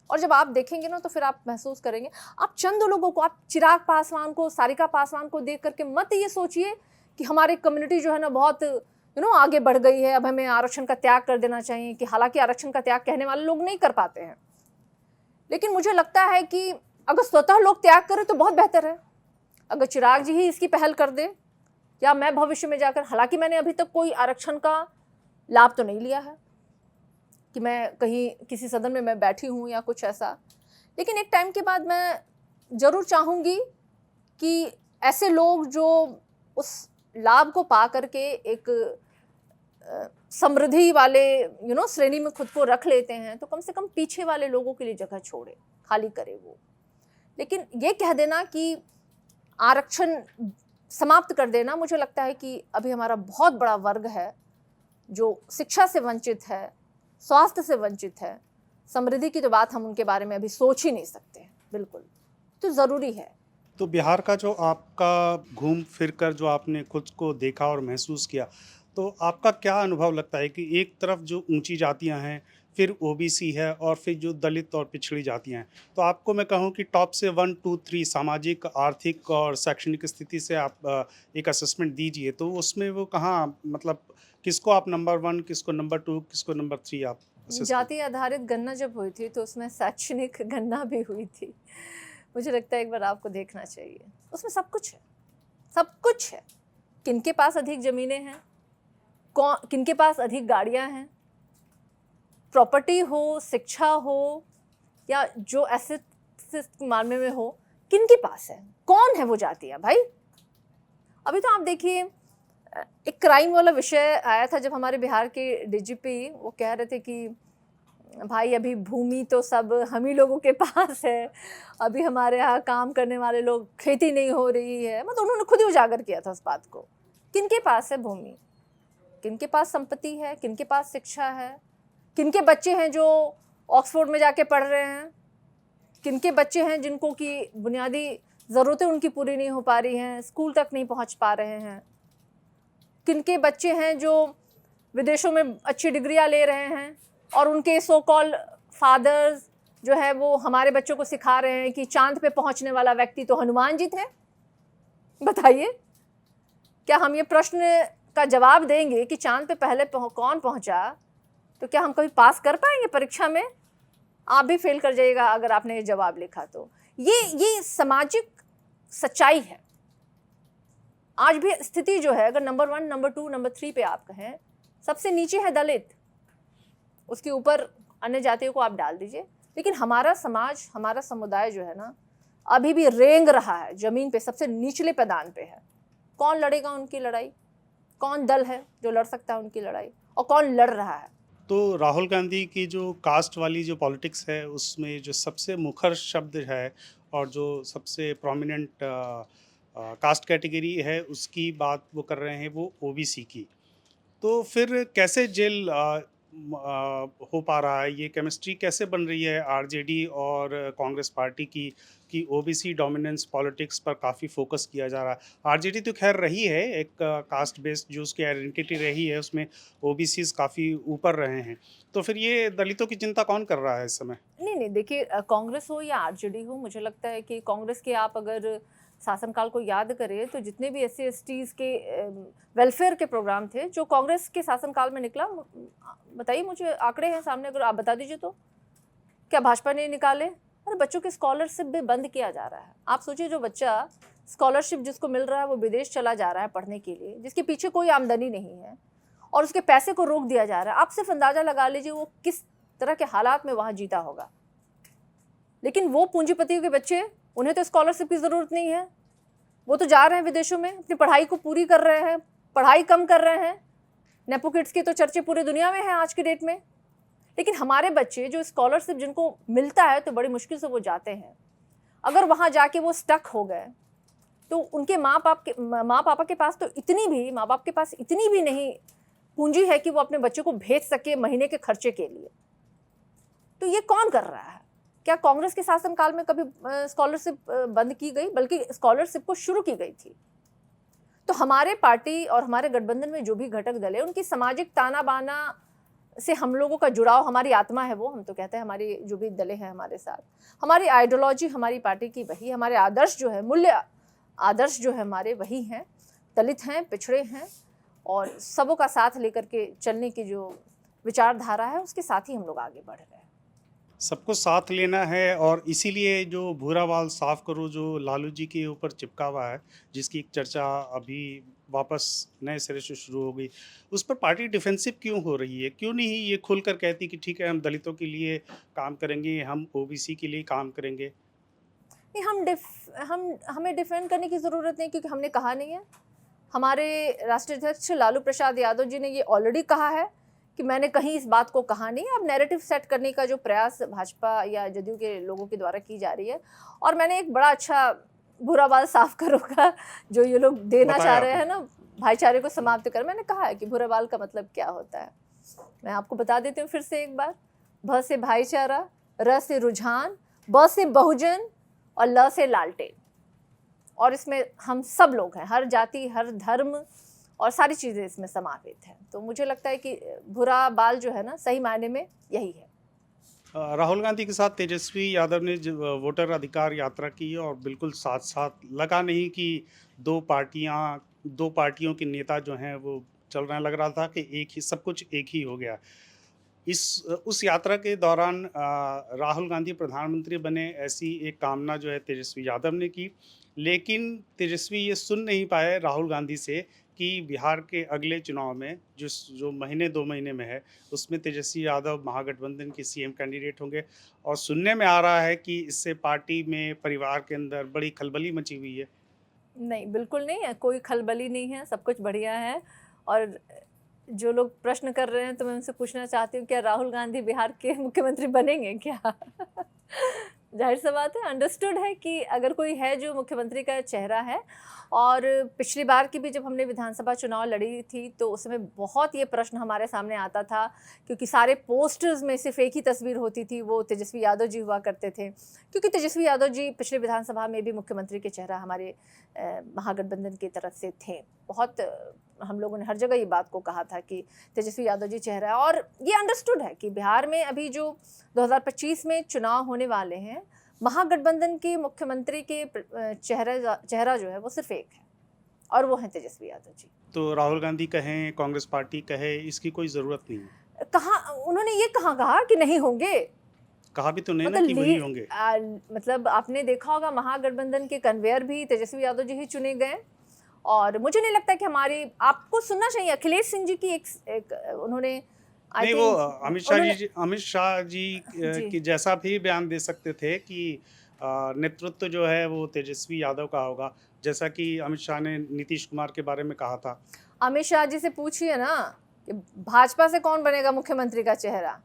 और जब आप देखेंगे ना तो फिर आप महसूस करेंगे। आप चंद लोगों को, आप चिराग पासवान को, सारिका पासवान को देख करके मत ये सोचिए कि हमारी कम्युनिटी जो है ना बहुत आगे बढ़ गई है, अब हमें आरक्षण का त्याग कर देना चाहिए। कि हालांकि आरक्षण का त्याग कहने वाले लोग नहीं कर पाते हैं, लेकिन मुझे लगता है कि अगर स्वतः लोग त्याग करें तो बहुत बेहतर है। अगर चिराग जी ही इसकी पहल कर दे, या मैं भविष्य में जाकर, हालांकि मैंने अभी तक कोई आरक्षण का लाभ तो नहीं लिया है कि मैं कहीं किसी सदन में मैं बैठी हूँ या कुछ ऐसा, लेकिन एक टाइम के बाद मैं ज़रूर चाहूँगी कि ऐसे लोग जो उस लाभ को पा करके एक समृद्धि वाले श्रेणी में खुद को रख लेते हैं, तो कम से कम पीछे वाले लोगों के लिए जगह छोड़े, खाली करे वो। लेकिन ये कह देना कि आरक्षण समाप्त कर देना, मुझे लगता है कि अभी हमारा बहुत बड़ा वर्ग है जो शिक्षा से वंचित है, स्वास्थ्य से वंचित है। समृद्धि की तो बात हम उनके बारे में अभी सोच ही नहीं सकते, बिल्कुल। तो ज़रूरी है। तो बिहार का जो आपका घूम फिर कर जो आपने खुद को देखा और महसूस किया, तो आपका क्या अनुभव लगता है कि एक तरफ जो ऊंची जातियां हैं, फिर ओबीसी है और फिर जो दलित और पिछड़ी जातियां हैं, तो आपको मैं कहूं कि टॉप से 1, 2, 3 सामाजिक, आर्थिक और शैक्षणिक स्थिति से आप एक असेसमेंट दीजिए, तो उसमें वो कहाँ, मतलब किसको आप नंबर 1, किसको नंबर 2, किसको नंबर 3 आप assess जाति आधारित गणना जब हुई थी तो उसमें शैक्षणिक गणना भी हुई थी। मुझे लगता है एक बार आपको देखना चाहिए, उसमें सब कुछ है, सब कुछ है। किनके पास अधिक ज़मीनें हैं, कौन किनके पास अधिक गाड़ियां हैं, प्रॉपर्टी हो, शिक्षा हो, या जो एसेट के मामले में हो, किनके पास है, कौन है वो जातियाँ भाई। अभी तो आप देखिए, एक क्राइम वाला विषय आया था जब हमारे बिहार के डीजीपी वो कह रहे थे कि भाई अभी भूमि तो सब हम ही लोगों के पास है, अभी हमारे यहाँ काम करने वाले लोग, खेती नहीं हो रही है। मतलब उन्होंने खुद ही उजागर किया था उस बात को। किनके पास है भूमि, किनके पास संपत्ति है, किनके पास शिक्षा है, किनके बच्चे हैं जो ऑक्सफोर्ड में जाके पढ़ रहे हैं, किनके बच्चे हैं जिनको कि बुनियादी ज़रूरतें उनकी पूरी नहीं हो पा रही हैं, स्कूल तक नहीं पहुंच पा रहे हैं, किनके बच्चे हैं जो विदेशों में अच्छी डिग्रियां ले रहे हैं और उनके सो कॉल फादर्स जो है वो हमारे बच्चों को सिखा रहे हैं कि चांद पे पहुंचने वाला व्यक्ति तो हनुमान जी थे। बताइए, क्या हम ये प्रश्न का जवाब देंगे कि चांद पे पहले कौन पहुंचा, तो क्या हम कभी पास कर पाएंगे परीक्षा में? आप भी फेल कर जाइएगा अगर आपने ये जवाब लिखा तो। ये सामाजिक सच्चाई है। आज भी स्थिति जो है, अगर नंबर 1, नंबर 2, नंबर 3 पे आप कहें, सबसे नीचे है दलित, उसके ऊपर अन्य जातियों को आप डाल दीजिए, लेकिन हमारा समाज, हमारा समुदाय जो है ना, अभी भी रेंग रहा है, जमीन पे सबसे निचले पैदान पे है। कौन लड़ेगा उनकी लड़ाई? कौन दल है जो लड़ सकता है उनकी लड़ाई, और कौन लड़ रहा है? तो राहुल गांधी की जो कास्ट वाली जो पॉलिटिक्स है, उसमें जो सबसे मुखर शब्द है और जो सबसे प्रोमिनेंट कास्ट कैटेगरी है, उसकी बात वो कर रहे हैं, वो ओबीसी की। तो फिर कैसे जेल हो पा रहा है, ये केमिस्ट्री कैसे बन रही है आरजेडी और कांग्रेस पार्टी की, कि ओबीसी डोमिनेंस पॉलिटिक्स पर काफ़ी फोकस किया जा रहा है? आरजेडी तो खैर रही है एक कास्ट बेस्ड, जो उसकी आइडेंटिटी रही है, उसमें ओबीसीज काफ़ी ऊपर रहे हैं। तो फिर ये दलितों की चिंता कौन कर रहा है इस समय? नहीं, देखिए, कांग्रेस हो या आरजेडी हो, मुझे लगता है कि कांग्रेस के आप अगर शासनकाल को याद करें तो जितने भी SC/STs के वेलफेयर के प्रोग्राम थे जो कांग्रेस के शासनकाल में निकला, बताइए, मुझे आंकड़े हैं सामने, अगर आप बता दीजिए तो। क्या भाजपा ने निकाले? अरे बच्चों की स्कॉलरशिप भी बंद किया जा रहा है। आप सोचिए, जो बच्चा स्कॉलरशिप जिसको मिल रहा है वो विदेश चला जा रहा है पढ़ने के लिए, जिसके पीछे कोई आमदनी नहीं है, और उसके पैसे को रोक दिया जा रहा है। आप सिर्फ अंदाज़ा लगा लीजिए वो किस तरह के हालात में वहाँ जीता होगा। लेकिन वो पूंजीपतियों के बच्चे, उन्हें तो स्कॉलरशिप की ज़रूरत नहीं है, वो तो जा रहे हैं विदेशों में, अपनी पढ़ाई को पूरी कर रहे हैं, पढ़ाई कम कर रहे हैं। नेपो किड्स के तो चर्चे पूरी दुनिया में हैं आज के डेट में। लेकिन हमारे बच्चे जो स्कॉलरशिप जिनको मिलता है तो बड़ी मुश्किल से वो जाते हैं, अगर वहाँ जाके वो स्टक हो गए तो उनके माँ पापा के पास तो माँ बाप के पास इतनी भी नहीं पूंजी है कि वो अपने बच्चों को भेज सके महीने के खर्चे के लिए। तो ये कौन कर रहा है? क्या कांग्रेस के शासनकाल में कभी स्कॉलरशिप बंद की गई? बल्कि स्कॉलरशिप को शुरू की गई थी। तो हमारे पार्टी और हमारे गठबंधन में जो भी घटक दल है, उनकी सामाजिक ताना बाना से हम लोगों का जुड़ाव, हमारी आत्मा है वो, हम तो कहते हैं हमारी जो भी दलें हैं हमारे साथ, हमारी आइडियोलॉजी हमारी पार्टी की वही, हमारे आदर्श जो है, मूल्य आदर्श जो है हमारे वही हैं। दलित हैं, पिछड़े हैं, और सबों का साथ लेकर के चलने की जो विचारधारा है, उसके साथ ही हम लोग आगे बढ़ रहे हैं। सबको साथ लेना है और इसीलिए जो भूरा बाल साफ करो जो लालू जी के ऊपर चिपका हुआ है, जिसकी एक चर्चा अभी वापस नए सिरे से शुरू हो गई, उस पर पार्टी डिफेंसिव क्यों हो रही है? क्यों नहीं ये खुलकर कहती कि ठीक है, हम दलितों के लिए काम करेंगे, हम ओबीसी के लिए काम करेंगे? नहीं, हम हमें डिफेंड करने की ज़रूरत नहीं, क्योंकि हमने कहा नहीं है। हमारे राष्ट्रीय अध्यक्ष लालू प्रसाद यादव जी ने ये ऑलरेडी कहा है कि मैंने कहीं इस बात को कहा नहीं। अब नैरेटिव सेट करने का जो प्रयास भाजपा या जदयू के लोगों के द्वारा की जा रही है, और मैंने एक बड़ा अच्छा बुरा बाल साफ करो का जो ये लोग देना बताया चाह रहे आपने। हैं ना, भाईचारे को समाप्त कर, मैंने कहा है कि बुरा बाल का मतलब क्या होता है। मैं आपको बता देती हूँ फिर से एक बार। भ से भाईचारा, र से रुझान, ब से बहुजन और ल से लालटेन। और इसमें हम सब लोग हैं, हर जाति, हर धर्म और सारी चीज़ें इसमें समाहित हैं। तो मुझे लगता है कि बुरा बाल जो है ना, सही मायने में यही है। राहुल गांधी के साथ तेजस्वी यादव ने वोटर अधिकार यात्रा की और बिल्कुल साथ साथ लगा नहीं कि दो पार्टियों के नेता जो हैं वो चल रहे हैं, लग रहा था कि एक ही सब कुछ एक ही हो गया। उस यात्रा के दौरान राहुल गांधी प्रधानमंत्री बने, ऐसी एक कामना जो है तेजस्वी यादव ने की, लेकिन तेजस्वी ये सुन नहीं पाए राहुल गांधी से कि बिहार के अगले चुनाव में जो महीने 2 महीने में है, उसमें तेजस्वी यादव महागठबंधन के सीएम कैंडिडेट होंगे। और सुनने में आ रहा है कि इससे पार्टी में, परिवार के अंदर बड़ी खलबली मची हुई है। नहीं, बिल्कुल नहीं है, कोई खलबली नहीं है, सब कुछ बढ़िया है। और जो लोग प्रश्न कर रहे हैं, तो मैं उनसे पूछना चाहती हूँ, क्या राहुल गांधी बिहार के मुख्यमंत्री बनेंगे क्या? जाहिर सी बात है, अंडरस्टूड है कि अगर कोई है जो मुख्यमंत्री का चेहरा है। और पिछली बार की भी जब हमने विधानसभा चुनाव लड़ी थी, तो उस समय बहुत ये प्रश्न हमारे सामने आता था, क्योंकि सारे पोस्टर्स में सिर्फ एक ही तस्वीर होती थी, वो तेजस्वी यादव जी हुआ करते थे। क्योंकि तेजस्वी यादव जी पिछले विधानसभा में भी मुख्यमंत्री के चेहरा हमारे महागठबंधन की तरफ से थे। बहुत हम लोगों ने हर जगह ये बात को कहा था कि तेजस्वी यादव जी चेहरा है। और ये अंडरस्टूड है कि बिहार में अभी जो 2025 में चुनाव होने वाले हैं, महागठबंधन के मुख्यमंत्री के चेहरा जो है वो सिर्फ एक है, और वो है तेजस्वी यादव जी। तो राहुल गांधी कहें, कांग्रेस पार्टी कहे, इसकी कोई ज़रूरत नहीं है। कहाँ उन्होंने ये कहा कि नहीं होंगे? कहा भी तो नहीं ना मतलब कि वही होंगे। मतलब आपने देखा होगा, महागठबंधन के कन्वेयर भी तेजस्वी यादव जी ही चुने गए। और मुझे नहीं लगता कि आपको सुनना चाहिए अखिलेश सिंह जी की एक उन्होंने नहीं, वो अमित शाह जी जी। की जैसा भी बयान दे सकते थे कि नेतृत्व जो है वो तेजस्वी यादव का होगा, जैसा कि अमित शाह ने नीतीश कुमार के बारे में कहा था। अमित शाह जी से पूछिए ना कि भाजपा से कौन बनेगा मुख्यमंत्री का चेहरा,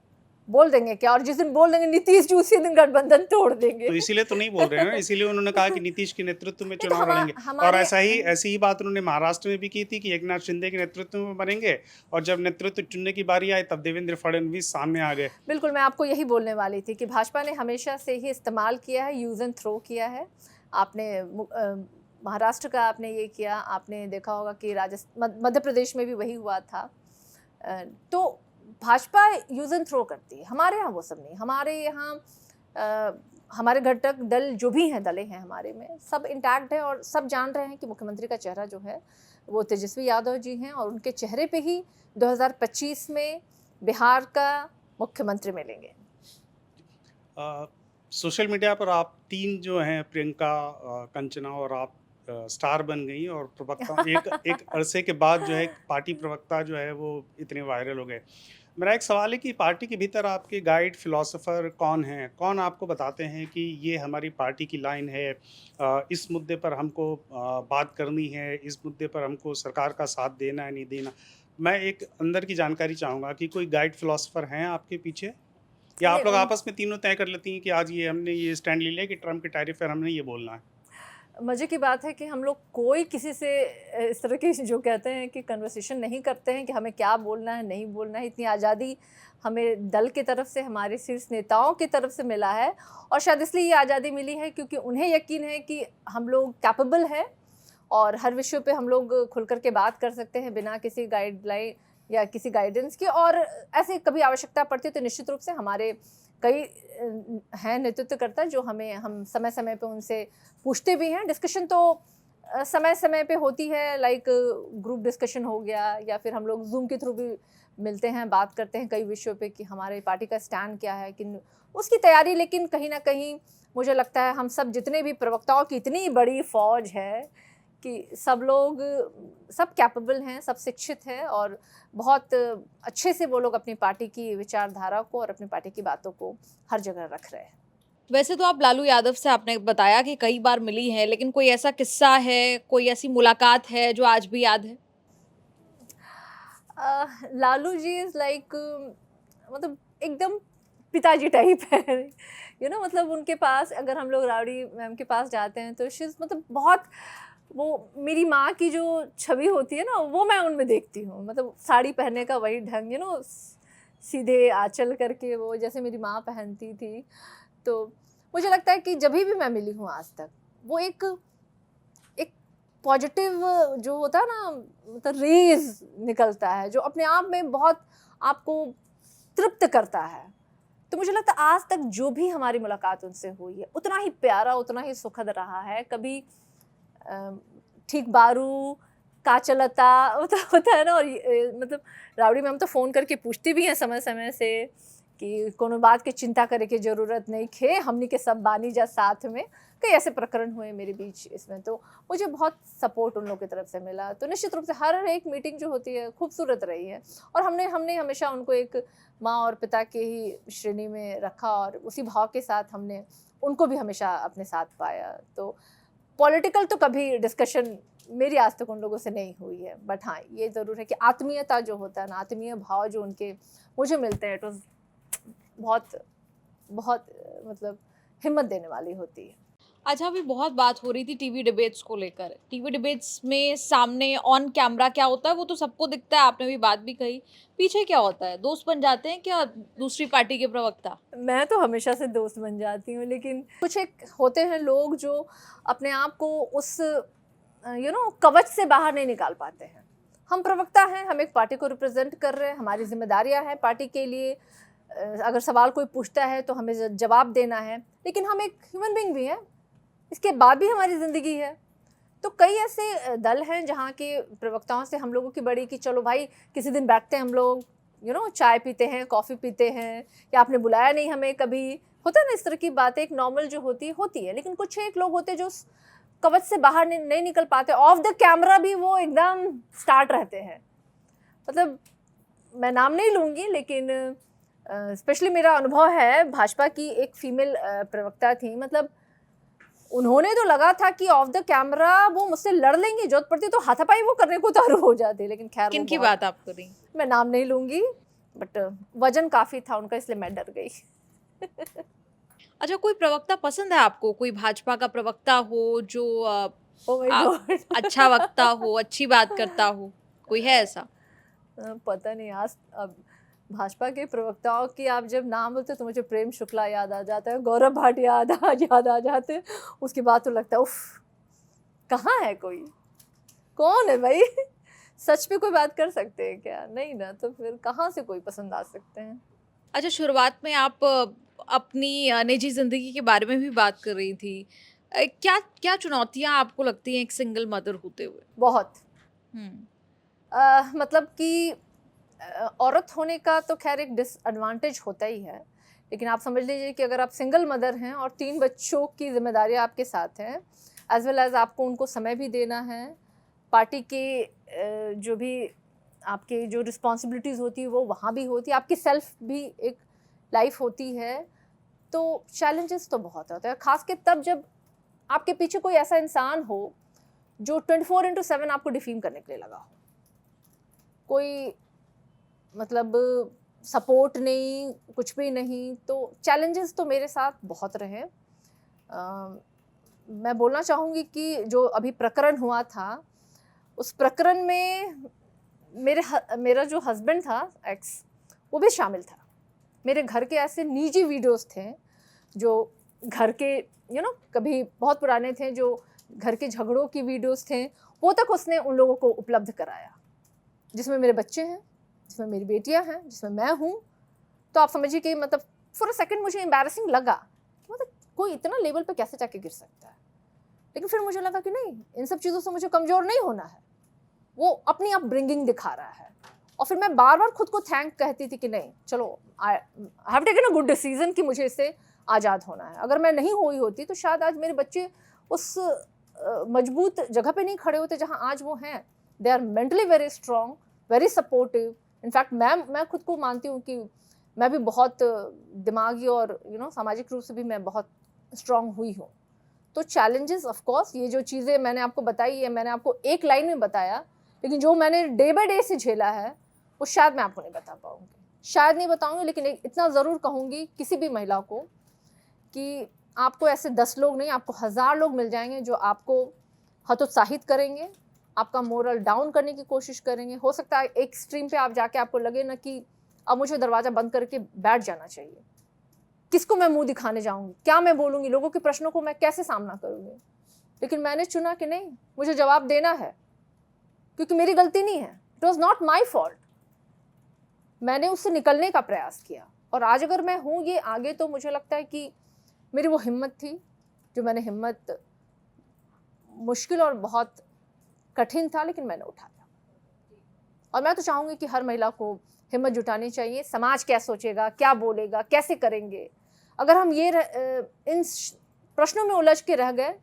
बोल देंगे क्या? और जिस दिन बोल देंगे नीतीश जी, उसी दिन गठबंधन तोड़ देंगे। तो इसीलिए तो नहीं बोल रहे हैं ना, इसीलिए उन्होंने कहा कि नीतीश के नेतृत्व में नहीं, तो चुनाव लड़ेंगे। और हमारे ऐसी ही बात उन्होंने महाराष्ट्र में भी की थी कि एकनाथ शिंदे के नेतृत्व में बनेंगे, और जब नेतृत्व चुनने की बारी आई तब देवेंद्र फडणवीस सामने आ गए। बिल्कुल, मैं आपको यही बोलने वाली थी कि भाजपा ने हमेशा से ही इस्तेमाल किया है, यूज़ एंड थ्रो किया है। आपने महाराष्ट्र का आपने ये किया, आपने देखा होगा कि मध्य प्रदेश में भी वही हुआ था। तो भाजपा यूज़ एंड थ्रो करती है। हमारे यहाँ वो सब नहीं। हमारे यहाँ हमारे घटक दल जो भी हैं, दलें हैं हमारे में, सब इंटैक्ट है, और सब जान रहे हैं कि मुख्यमंत्री का चेहरा जो है वो तेजस्वी यादव जी हैं, और उनके चेहरे पे ही 2025 में बिहार का मुख्यमंत्री मिलेंगे। सोशल मीडिया पर आप 3 जो हैं, प्रियंका, कंचना और आप, स्टार बन गई, और प्रवक्ता एक अरसे के बाद जो है पार्टी प्रवक्ता जो है वो इतने वायरल हो गए। मेरा एक सवाल है कि पार्टी के भीतर आपके गाइड फिलोसोफर कौन हैं? कौन आपको बताते हैं कि ये हमारी पार्टी की लाइन है, इस मुद्दे पर हमको बात करनी है, इस मुद्दे पर हमको सरकार का साथ देना है, नहीं देना? मैं एक अंदर की जानकारी चाहूँगा कि कोई गाइड फिलोसोफर हैं आपके पीछे, या आप लोग आपस में तीनों तय कर लेती हैं कि आज ये हमने ये स्टैंड ले लिया कि ट्रम्प के टैरिफ पर हमने ये बोलना है? मज़े की बात है कि हम लोग कोई किसी से इस तरह की जो कहते हैं कि कन्वर्सेशन नहीं करते हैं कि हमें क्या बोलना है, नहीं बोलना है। इतनी आज़ादी हमें दल की तरफ से, हमारे शीर्ष नेताओं की तरफ से मिला है, और शायद इसलिए ये आज़ादी मिली है क्योंकि उन्हें यकीन है कि हम लोग कैपेबल हैं, और हर विषय पे हम लोग खुल कर के बात कर सकते हैं बिना किसी गाइडलाइन या किसी गाइडेंस की। और ऐसे कभी आवश्यकता पड़ती है तो निश्चित रूप से हमारे कई हैं नेतृत्वकर्ता जो हम समय समय पे उनसे पूछते भी हैं। डिस्कशन तो समय समय पे होती है, लाइक ग्रुप डिस्कशन हो गया, या फिर हम लोग जूम के थ्रू भी मिलते हैं, बात करते हैं कई विषयों पे कि हमारे पार्टी का स्टैंड क्या है, कि उसकी तैयारी। लेकिन कहीं ना कहीं मुझे लगता है हम सब जितने भी प्रवक्ताओं की इतनी बड़ी फौज है कि सब लोग सब कैपेबल हैं, सब शिक्षित हैं और बहुत अच्छे से वो लोग अपनी पार्टी की विचारधारा को और अपनी पार्टी की बातों को हर जगह रख रहे हैं। वैसे तो आप लालू यादव से आपने बताया कि कई बार मिली हैं, लेकिन कोई ऐसा किस्सा है, कोई ऐसी मुलाकात है जो आज भी याद है? लालू जी इज़ लाइक मतलब एकदम पिताजी टाइप है। मतलब उनके पास अगर हम लोग रावड़ी मैम के पास जाते हैं तो शी मतलब बहुत, वो मेरी माँ की जो छवि होती है ना वो मैं उनमें देखती हूँ। मतलब साड़ी पहनने का वही ढंग, सीधे आंचल करके वो जैसे मेरी माँ पहनती थी। तो मुझे लगता है कि जब भी मैं मिली हूँ आज तक, वो एक पॉजिटिव जो होता है ना, मतलब रेज निकलता है जो अपने आप में बहुत आपको तृप्त करता है। तो मुझे लगता है आज तक जो भी हमारी मुलाकात उनसे हुई है उतना ही प्यारा, उतना ही सुखद रहा है। कभी ठीक बारू काचलता होता है ना, और मतलब रावड़ी मैम तो फ़ोन करके पूछती भी हैं समय समय से कि कोनो बात की चिंता करे की ज़रूरत नहीं खे, हमनी के सब बानी जा साथ में। कई ऐसे प्रकरण हुए मेरे बीच इसमें, तो मुझे बहुत सपोर्ट उन लोगों की तरफ से मिला। तो निश्चित रूप से हर एक मीटिंग जो होती है खूबसूरत रही है और हमने हमेशा उनको एक माँ और पिता के ही श्रेणी में रखा और उसी भाव के साथ हमने उनको भी हमेशा अपने साथ पाया। तो पॉलिटिकल तो कभी डिस्कशन मेरी आज तक उन लोगों से नहीं हुई है, बट हाँ ये ज़रूर है कि आत्मीयता जो होता है ना, आत्मीय भाव जो उनके मुझे मिलते हैं, तो बहुत बहुत मतलब हिम्मत देने वाली होती है। अच्छा, अभी बहुत बात हो रही थी टीवी डिबेट्स को लेकर। टीवी डिबेट्स में सामने ऑन कैमरा क्या होता है वो तो सबको दिखता है, आपने भी बात भी कही। पीछे क्या होता है? दोस्त बन जाते हैं क्या दूसरी पार्टी के प्रवक्ता? मैं तो हमेशा से दोस्त बन जाती हूँ, लेकिन कुछ एक होते हैं लोग जो अपने आप को उस कवच से बाहर नहीं निकाल पाते हैं। हम प्रवक्ता हैं, हम एक पार्टी को रिप्रेजेंट कर रहे हैं, हमारी जिम्मेदारियां हैं पार्टी के लिए। अगर सवाल कोई पूछता है तो हमें जवाब देना है, लेकिन हम एक ह्यूमन बीइंग भी हैं, इसके बाद भी हमारी ज़िंदगी है। तो कई ऐसे दल हैं जहाँ के प्रवक्ताओं से हम लोगों की बड़ी कि चलो भाई किसी दिन बैठते हैं हम लोग, चाय पीते हैं, कॉफ़ी पीते हैं, या आपने बुलाया नहीं हमें कभी, होता है ना इस तरह की बातें, एक नॉर्मल जो होती है। लेकिन कुछ एक लोग होते हैं जो कवच से बाहर नहीं निकल पाते, ऑफ द कैमरा भी वो एकदम स्टार्ट रहते हैं। मतलब मैं नाम नहीं लूँगी, लेकिन स्पेशली मेरा अनुभव है, भाजपा की एक फीमेल प्रवक्ता थी, मतलब उन्होंने तो लगा था कि ऑफ द कैमरा वो मुझसे लड़ लेंगी, जरूरत पड़ती तो हाथापाई वो करने को उतारू हो जाते, लेकिन खैर किनकी बात आप कर रही? मैं नाम नहीं लूँगी, बट वजन काफ़ी था उनका, इसलिए मैं डर गई। अच्छा, कोई प्रवक्ता पसंद है आपको? कोई भाजपा का प्रवक्ता हो जो ओह माय गॉड। अच्छा वक्ता हो, अच्छी बात करता हो, कोई है ऐसा? पता नहीं, आज अब भाजपा के प्रवक्ताओं की आप जब नाम बोलते तो मुझे प्रेम शुक्ला याद आ जाता है, गौरव भाटिया याद आ जाते हैं। उसके बाद तो लगता है उफ, कहाँ है कोई, कौन है भाई? सच पे कोई बात कर सकते हैं क्या? नहीं ना, तो फिर कहाँ से कोई पसंद आ सकते हैं? अच्छा, शुरुआत में आप अपनी निजी ज़िंदगी के बारे में भी बात कर रही थी। क्या क्या चुनौतियाँ आपको लगती हैं एक सिंगल मदर होते हुए? बहुत। हुँ। मतलब कि औरत होने का तो खैर एक डिसएडवांटेज होता ही है, लेकिन आप समझ लीजिए कि अगर आप सिंगल मदर हैं और 3 बच्चों की जिम्मेदारी आपके साथ है, एज वेल एज आपको उनको समय भी देना है, पार्टी के जो भी आपके जो रिस्पॉन्सिबिलिटीज़ होती है वो वहाँ भी होती है, आपकी सेल्फ भी एक लाइफ होती है, तो चैलेंजेस तो बहुत होते हैं। खास के तब जब आपके पीछे कोई ऐसा इंसान हो जो 24/7 आपको डिफीम करने के लिए लगा हो, कोई मतलब सपोर्ट नहीं, कुछ भी नहीं, तो चैलेंजेस तो मेरे साथ बहुत रहे। मैं बोलना चाहूँगी कि जो अभी प्रकरण हुआ था, उस प्रकरण में मेरा जो हस्बैंड था, एक्स, वो भी शामिल था। मेरे घर के ऐसे निजी वीडियोस थे जो घर के कभी बहुत पुराने थे, जो घर के झगड़ों की वीडियोस थे, वो तक उसने उन लोगों को उपलब्ध कराया, जिसमें मेरे बच्चे हैं, जिसमें मेरी बेटियां हैं, जिसमें मैं हूँ। तो आप समझिए कि मतलब फॉर अ सेकंड मुझे एम्बैरेसिंग लगा कि मतलब कोई इतना लेवल पे कैसे जाके गिर सकता है। लेकिन फिर मुझे लगा कि नहीं, इन सब चीज़ों से मुझे कमज़ोर नहीं होना है। वो अपनी अपब्रिंगिंग दिखा रहा है, और फिर मैं बार बार खुद को थैंक कहती थी कि नहीं चलो I have taken a good decision कि मुझे इससे आज़ाद होना है। अगर मैं नहीं हुई होती तो शायद आज मेरे बच्चे उस मजबूत जगह पे नहीं खड़े होते जहाँ आज वो हैं। They are mentally very strong, very supportive. In fact मैं खुद को मानती हूँ कि मैं भी बहुत दिमागी और सामाजिक रूप से भी मैं बहुत स्ट्रॉन्ग हुई हूँ। तो चैलेंजेस ऑफ कोर्स, ये जो चीज़ें मैंने आपको बताई है, मैंने आपको एक लाइन में बताया, लेकिन जो मैंने डे बाय डे से झेला है वो शायद मैं आपको नहीं बता पाऊँगी, शायद नहीं बताऊँगी, लेकिन इतना ज़रूर कहूँगी किसी भी महिला को कि आपको ऐसे 10 लोग नहीं, आपको 1000 लोग मिल जाएंगे जो आपको हतोत्साहित करेंगे, आपका मोरल डाउन करने की कोशिश करेंगे। हो सकता है एक एक्सट्रीम पे आप जाके आपको लगे ना कि अब मुझे दरवाज़ा बंद करके बैठ जाना चाहिए, किसको मैं मुंह दिखाने जाऊंगी, क्या मैं बोलूँगी, लोगों के प्रश्नों को मैं कैसे सामना करूँगी। लेकिन मैंने चुना कि नहीं, मुझे जवाब देना है, क्योंकि मेरी गलती नहीं है, it was not my fault. मैंने उससे निकलने का प्रयास किया और आज अगर मैं हूँ ये आगे, तो मुझे लगता है कि मेरी वो हिम्मत थी, जो मैंने हिम्मत, मुश्किल और बहुत कठिन था लेकिन मैंने उठाया। और मैं तो चाहूँगी कि हर महिला को हिम्मत जुटानी चाहिए। समाज क्या सोचेगा, क्या बोलेगा, कैसे करेंगे, अगर हम ये इन प्रश्नों में उलझ के रह गए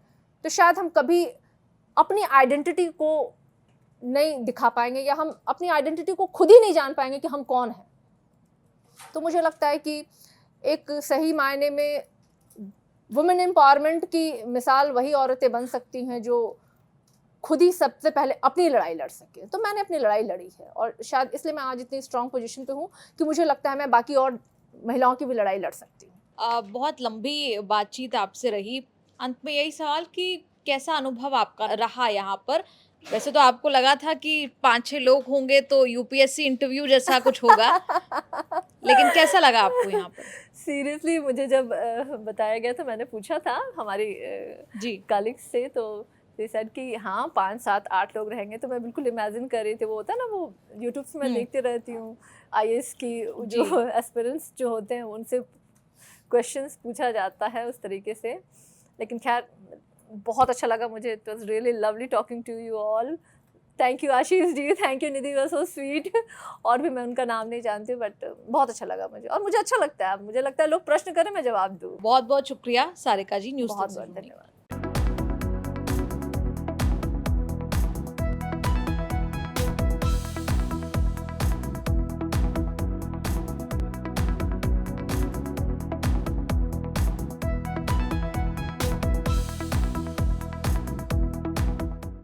तो शायद हम कभी अपनी आइडेंटिटी को नहीं दिखा पाएंगे, या हम अपनी आइडेंटिटी को खुद ही नहीं जान पाएंगे कि हम कौन हैं। तो मुझे लगता है कि एक सही मायने में वुमेन एम्पावरमेंट की मिसाल वही औरतें बन सकती हैं जो खुद ही सबसे पहले अपनी लड़ाई लड़ सके। तो मैंने अपनी लड़ाई लड़ी है और शायद इसलिए मैं आज इतनी स्ट्रांग पोजीशन पे हूँ कि मुझे लगता है मैं बाकी और महिलाओं की भी लड़ाई लड़ सकती हूँ। बहुत लंबी बातचीत आपसे रही। अंत में यही सवाल कि कैसा अनुभव आपका रहा यहाँ पर? वैसे तो आपको लगा था कि 5-6 लोग होंगे तो यूपीएससी इंटरव्यू जैसा कुछ होगा, लेकिन कैसा लगा आपको यहाँ पर? सीरियसली मुझे जब बताया गया तो मैंने पूछा था हमारी जी। कलीग्स से, तो दे सेड कि हाँ 5, 7, 8 लोग रहेंगे। तो मैं बिल्कुल इमेजिन कर रही थी, वो होता है ना, वो यूट्यूब से मैं देखती रहती हूँ आईएएस की जो एस्पिरेंट्स जो होते हैं उनसे क्वेश्चंस पूछा जाता है उस तरीके से। लेकिन खैर बहुत अच्छा लगा मुझे। It was really lovely talking to you all. Thank you Ashish ji, thank you Nidhi, was so sweet. और भी मैं उनका नाम नहीं जानती हूँ, बट बहुत अच्छा लगा मुझे, और मुझे अच्छा लगता है, मुझे लगता है लोग प्रश्न करें मैं जवाब दूँ। बहुत बहुत शुक्रिया सारिका जी न्यूज़ बहुत तक बहुत जुड़ने के लिए। धन्यवाद।